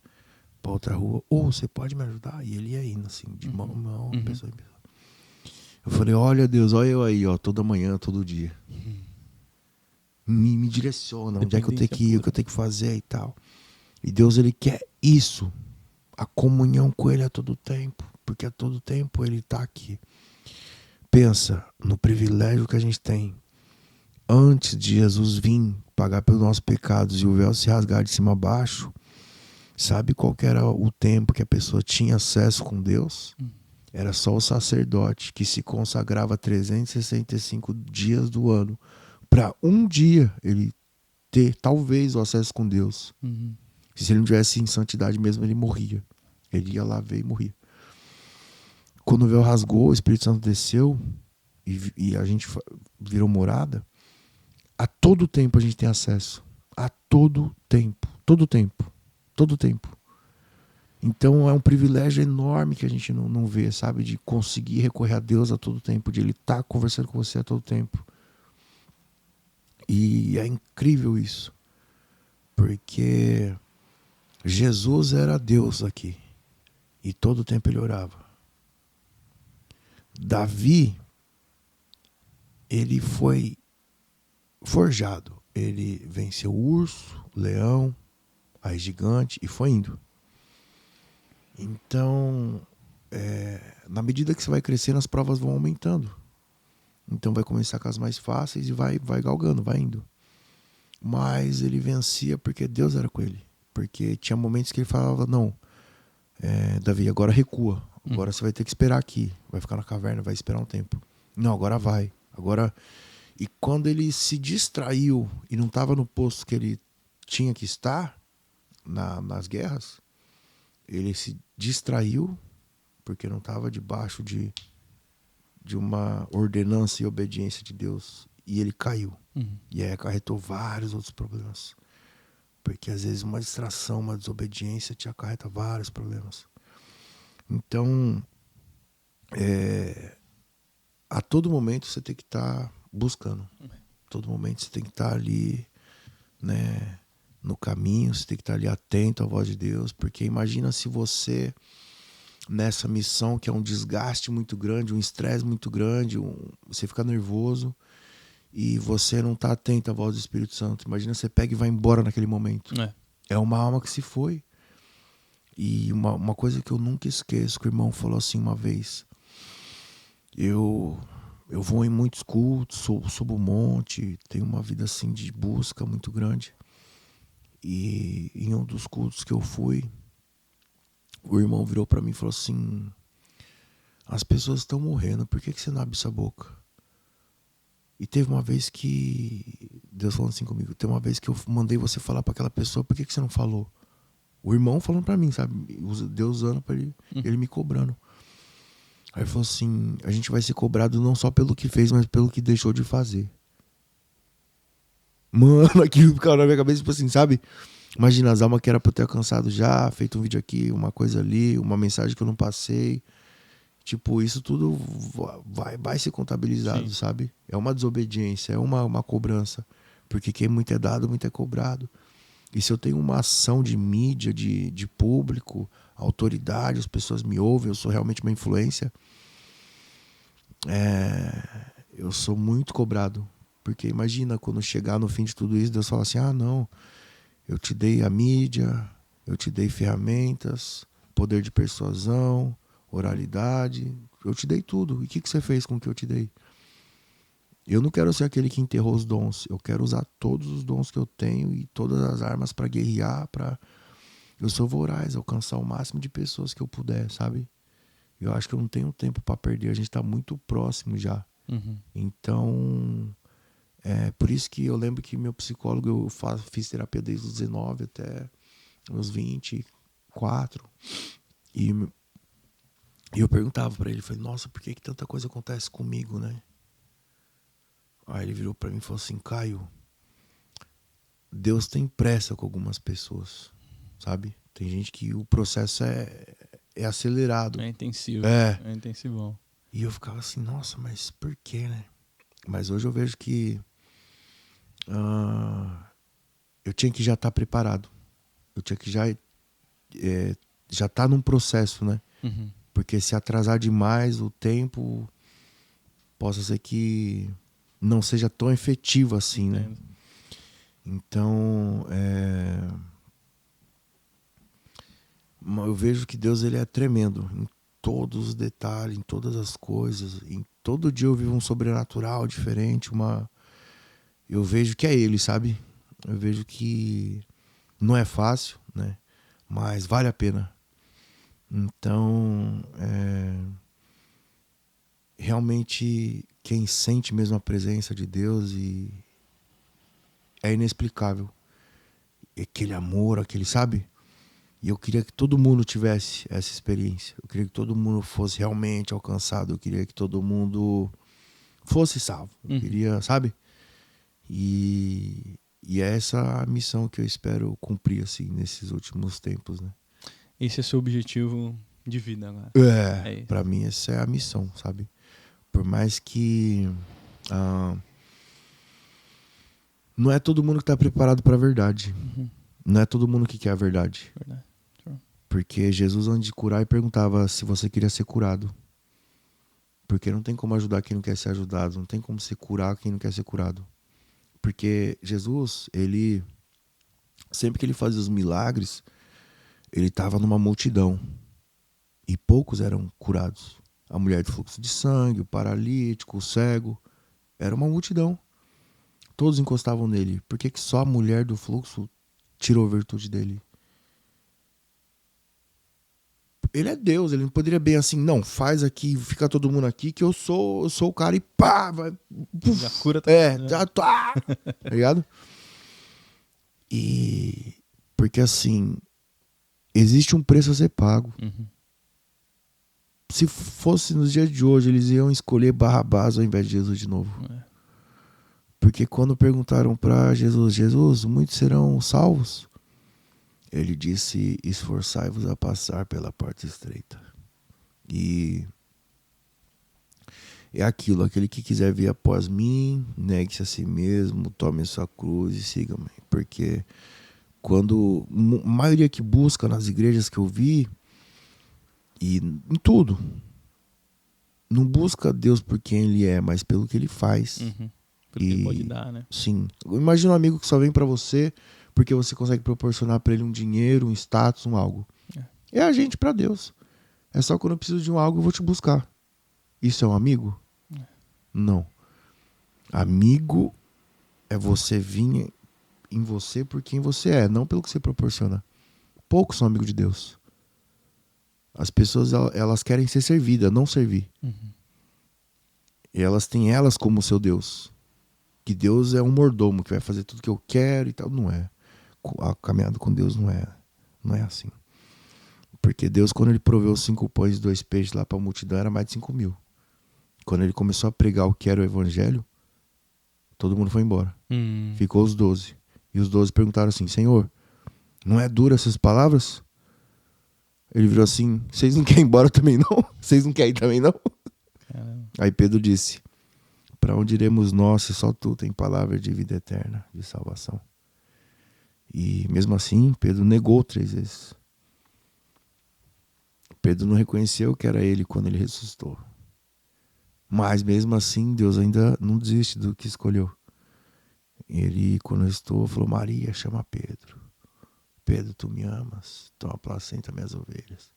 pra outra rua, você pode me ajudar? E ele ia indo assim, de mão em mão, pessoa em pessoa. Eu falei, olha Deus, olha eu aí, toda manhã, todo dia. Me direciona, onde é que eu tenho que ir, o que eu tenho que fazer e tal. E Deus, ele quer isso, a comunhão com ele a todo tempo, porque a todo tempo ele tá aqui. Pensa no privilégio que a gente tem. Antes de Jesus vir pagar pelos nossos pecados e o véu se rasgar de cima a baixo, sabe qual que era o tempo que a pessoa tinha acesso com Deus? Era só o sacerdote que se consagrava 365 dias do ano para um dia ele ter talvez o acesso com Deus. Se ele não tivesse em santidade mesmo, ele morria. Ele ia lá ver e morria. Quando o véu rasgou, o Espírito Santo desceu e a gente virou morada. A todo tempo a gente tem acesso. A todo tempo. Todo tempo. Todo tempo. Então é um privilégio enorme que a gente não vê, sabe? De conseguir recorrer a Deus a todo tempo, de Ele estar conversando com você a todo tempo. E é incrível isso, porque Jesus era Deus aqui e todo tempo Ele orava. Davi, ele foi forjado. Ele venceu o urso, o leão, a gigante e foi indo. Então, na medida que você vai crescendo, as provas vão aumentando. Então vai começar com as mais fáceis e vai galgando, vai indo. Mas ele vencia porque Deus era com ele. Porque tinha momentos que ele falava, não, Davi, agora recua. Agora você vai ter que esperar aqui. Vai ficar na caverna, vai esperar um tempo. Não, agora vai. Agora... E quando ele se distraiu e não estava no posto que ele tinha que estar, nas guerras, ele se distraiu porque não estava debaixo de uma ordenança e obediência de Deus. E ele caiu. E aí acarretou vários outros problemas. Porque às vezes uma distração, uma desobediência te acarreta vários problemas. Então, a todo momento você tem que estar buscando. A todo momento você tem que estar ali, né, no caminho, você tem que estar ali atento à voz de Deus. Porque imagina se você, nessa missão que é um desgaste muito grande, um estresse muito grande, você fica nervoso e você não está atento à voz do Espírito Santo. Imagina você pega e vai embora naquele momento. É uma alma que se foi. E uma coisa que eu nunca esqueço, que o irmão falou assim uma vez. Eu vou em muitos cultos, subo um monte, tenho uma vida assim de busca muito grande. E em um dos cultos que eu fui, o irmão virou para mim e falou assim: as pessoas estão morrendo, por que você não abre sua boca? E teve uma vez que Deus falou assim comigo, tem uma vez que eu mandei você falar para aquela pessoa, por que você não falou? O irmão falando para mim, sabe? Deus usando para ele me cobrando. Aí ele falou assim, a gente vai ser cobrado não só pelo que fez, mas pelo que deixou de fazer. Mano, aquilo ficava na minha cabeça, tipo assim, sabe? Imagina as almas que era pra eu ter alcançado já, feito um vídeo aqui, uma coisa ali, uma mensagem que eu não passei. Tipo, isso tudo vai ser contabilizado, sim, sabe? É uma desobediência, é uma cobrança. Porque quem muito é dado, muito é cobrado. E se eu tenho uma ação de mídia, de público, autoridade, as pessoas me ouvem, eu sou realmente uma influência, eu sou muito cobrado. Porque imagina, quando chegar no fim de tudo isso, Deus fala assim, não, eu te dei a mídia, eu te dei ferramentas, poder de persuasão, oralidade, eu te dei tudo. E o que você fez com o que eu te dei? Eu não quero ser aquele que enterrou os dons. Eu quero usar todos os dons que eu tenho e todas as armas para guerrear, eu sou voraz, alcançar o máximo de pessoas que eu puder, sabe? Eu acho que eu não tenho tempo para perder. A gente está muito próximo já. Então, por isso que eu lembro que meu psicólogo, eu fiz terapia desde os 19 até os 24. E eu perguntava para ele, falei, nossa, por que tanta coisa acontece comigo, né? Aí ele virou para mim e falou assim, Caio, Deus tem pressa com algumas pessoas, sabe? Tem gente que o processo é acelerado. É intensivo. É intensivão. E eu ficava assim, nossa, mas por quê, né? Mas hoje eu vejo que eu tinha que já estar preparado. Eu tinha que já estar num processo, né? Porque se atrasar demais o tempo, possa ser que não seja tão efetivo assim, né? Então, eu vejo que Deus, ele é tremendo em todos os detalhes, em todas as coisas. Em todo dia eu vivo um sobrenatural diferente, eu vejo que é ele, sabe? Eu vejo que não é fácil, né? Mas vale a pena. Então, realmente, quem sente mesmo a presença de Deus é inexplicável. Aquele amor, aquele, sabe? E eu queria que todo mundo tivesse essa experiência. Eu queria que todo mundo fosse realmente alcançado. Eu queria que todo mundo fosse salvo. Eu queria, sabe? E é essa a missão que eu espero cumprir, assim, nesses últimos tempos, né? Esse é seu objetivo de vida agora. É isso. Pra mim essa é a missão, sabe? Por mais que não é todo mundo que tá preparado pra verdade. Não é todo mundo que quer a verdade. Verdade. Porque Jesus, antes de curar, ele perguntava se você queria ser curado. Porque não tem como ajudar quem não quer ser ajudado. Não tem como se curar quem não quer ser curado. Porque Jesus, ele... Sempre que ele fazia os milagres, ele estava numa multidão. E poucos eram curados. A mulher de fluxo de sangue, o paralítico, o cego. Era uma multidão. Todos encostavam nele. Por que só a mulher do fluxo tirou a virtude dele? Ele é Deus, ele não poderia bem assim, não, faz aqui, fica todo mundo aqui, que eu sou o cara e pá, vai. Já cura. Já tá. Tá ligado? E porque assim, existe um preço a ser pago. Se fosse nos dias de hoje, eles iam escolher Barrabás ao invés de Jesus de novo. Porque quando perguntaram pra Jesus, muitos serão salvos? Ele disse, esforçai-vos a passar pela porta estreita. E é aquilo, aquele que quiser vir após mim, negue-se a si mesmo, tome a sua cruz e siga-me. Porque quando a maioria que busca nas igrejas que eu vi, e em tudo, não busca Deus por quem ele é, mas pelo que ele faz. Porque ele pode dar, né? Sim. Imagina um amigo que só vem pra você porque você consegue proporcionar pra ele um dinheiro, um status, um algo. É a gente pra Deus. É só quando eu preciso de um algo eu vou te buscar. Isso é um amigo? Não. Amigo é você vir em você por quem você é, não pelo que você proporciona. Poucos são amigos de Deus. As pessoas, elas querem ser servidas, não servir. E elas têm elas como seu Deus. Que Deus é um mordomo que vai fazer tudo que eu quero e tal. Não é. A caminhada com Deus não é assim. Porque Deus, quando ele proveu os 5 pães e 2 peixes lá para a multidão, era mais de 5.000. Quando ele começou a pregar o que era o evangelho, todo mundo foi embora. Ficou os 12. E os 12 perguntaram assim, Senhor, não é dura essas palavras? Ele virou assim, vocês não querem ir embora também não? Vocês não querem ir também não? Aí Pedro disse, para onde iremos nós se só tu tem palavra de vida eterna, de salvação? E mesmo assim, Pedro negou 3 vezes. Pedro não reconheceu que era ele quando ele ressuscitou. Mas mesmo assim, Deus ainda não desiste do que escolheu. Ele, quando ressuscitou, falou, Maria, chama Pedro. Pedro, tu me amas, toma placenta minhas ovelhas.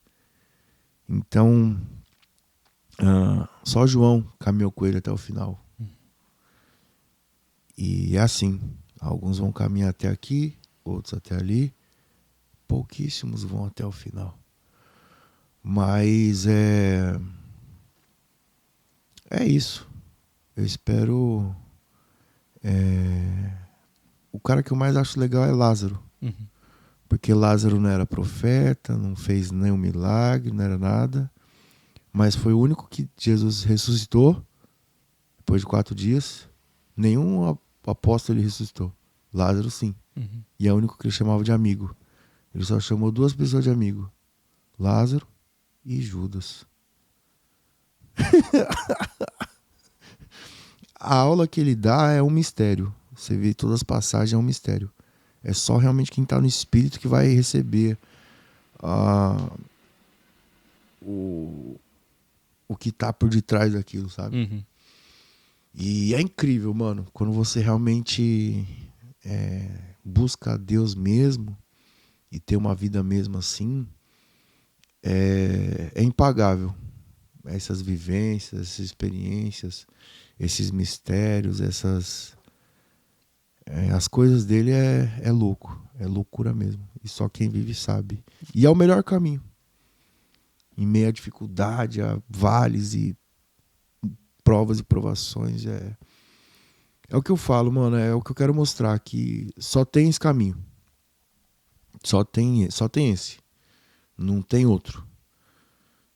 Então, só João caminhou com ele até o final. E é assim, alguns vão caminhar até aqui, outros até ali, pouquíssimos vão até o final. Mas é isso. Eu espero... O cara que eu mais acho legal é Lázaro. Porque Lázaro não era profeta, não fez nenhum milagre, não era nada. Mas foi o único que Jesus ressuscitou depois de 4 dias. Nenhum apóstolo ele ressuscitou. Lázaro sim. E é o único que ele chamava de amigo. Ele só chamou 2 pessoas de amigo. Lázaro e Judas. A aula que ele dá é um mistério. Você vê todas as passagens, é um mistério. É só realmente quem está no espírito que vai receber o que está por detrás daquilo, sabe? E é incrível, mano, quando você realmente busca Deus mesmo e ter uma vida mesmo assim, é impagável. Essas vivências, essas experiências, esses mistérios, as coisas dele é louco, é loucura mesmo. E só quem vive sabe. E é o melhor caminho. Em meio à dificuldade, a vales e provas e provações, é o que eu falo, mano, é o que eu quero mostrar, que só tem esse caminho. Só tem esse. Não tem outro.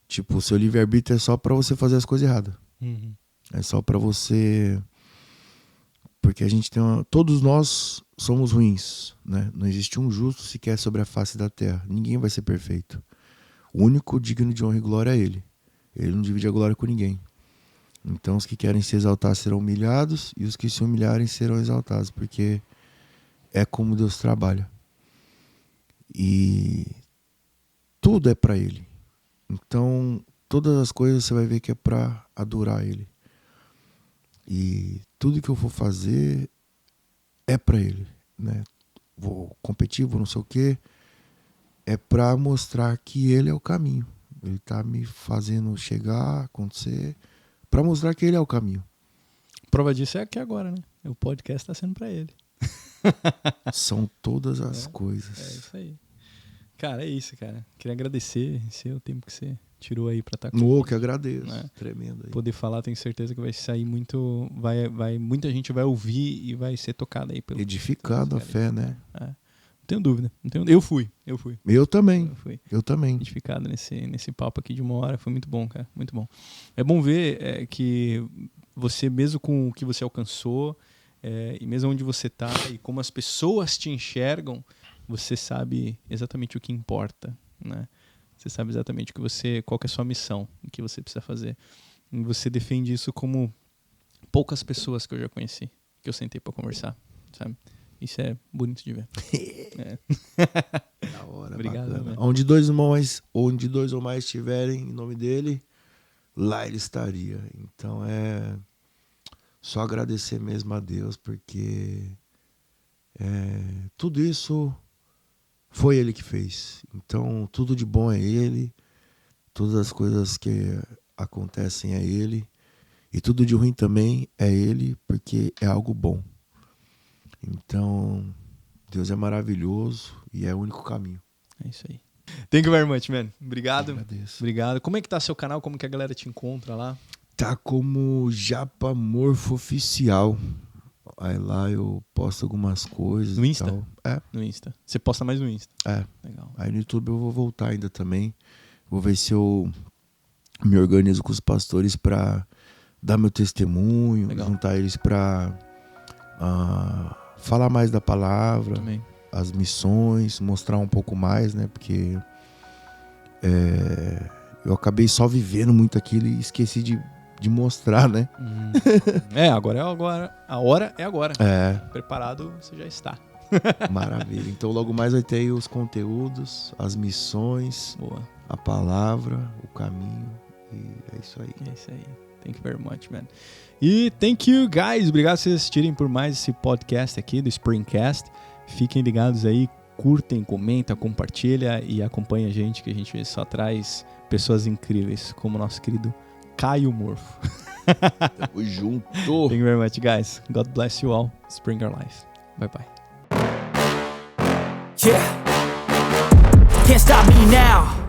Tipo, o seu livre-arbítrio é só pra você fazer as coisas erradas. É só pra você... Porque a gente tem todos nós somos ruins, né? Não existe um justo sequer sobre a face da terra. Ninguém vai ser perfeito. O único digno de honra e glória é Ele. Ele não divide a glória com ninguém. Então os que querem se exaltar serão humilhados e os que se humilharem serão exaltados, porque é como Deus trabalha. E tudo é para Ele. Então todas as coisas você vai ver que é para adorar Ele. E tudo que eu for fazer é para Ele, né? Vou competir, vou não sei o quê. É para mostrar que Ele é o caminho. Ele tá me fazendo chegar, acontecer, para mostrar que Ele é o caminho. Prova disso é aqui agora, né? O podcast tá sendo pra ele. São todas as coisas. É isso aí. Cara, é isso, cara. Queria agradecer o tempo que você tirou aí pra estar com No que agradeço. Né? Tremendo aí. Poder falar, tenho certeza que vai sair muito. Muita gente vai ouvir e vai ser tocada aí pelo. Edificado a fé, né? É. Não tenho dúvida. Eu fui. Eu também. Fui Eu também. edificado nesse papo aqui de 1 hora. Foi muito bom, cara. Muito bom. É bom ver que você, mesmo com o que você alcançou, e mesmo onde você tá, e como as pessoas te enxergam, você sabe exatamente o que importa, né? Você sabe exatamente qual que é a sua missão, o que você precisa fazer. E você defende isso como poucas pessoas que eu já conheci, que eu sentei para conversar, sabe? Isso é bonito de ver. Da hora, Obrigado, bacana. né? Onde dois ou mais estiverem em nome dele, lá ele estaria. Então é só agradecer mesmo a Deus, porque tudo isso foi Ele que fez. Então tudo de bom é Ele, todas as coisas que acontecem é Ele, e tudo de ruim também é Ele, porque é algo bom. Então Deus é maravilhoso e é o único caminho. É isso aí. Thank you very much, man. Obrigado. Agradeço. Obrigado. Como é que tá seu canal? Como que a galera te encontra lá? Tá como Japa Morfo Oficial. Aí lá eu posto algumas coisas. No e Insta? tal. É. No Insta. Você posta mais no Insta. É. Legal. Aí no YouTube eu vou voltar ainda também. Vou ver se eu me organizo com os pastores pra dar meu testemunho, Legal. juntar eles pra falar mais da palavra, Também. as missões, mostrar um pouco mais, né? Porque eu acabei só vivendo muito aquilo e esqueci de mostrar, né? Agora. A hora é agora. É, Preparado, você já está. maravilha. Então logo mais vai ter aí os conteúdos, as missões, Boa. a palavra, o caminho. E é isso aí. É isso aí. Thank you very much, man. E thank you, guys. Obrigado por vocês assistirem por mais esse podcast aqui do Springcast. Fiquem ligados aí, curtem, comenta, compartilha e acompanha a gente, que a gente só traz pessoas incríveis, como o nosso querido Caio Morfo. Tamo junto. Thank you very much, guys. God bless you all. Spring our life. Bye bye. Yeah. Can't stop me now.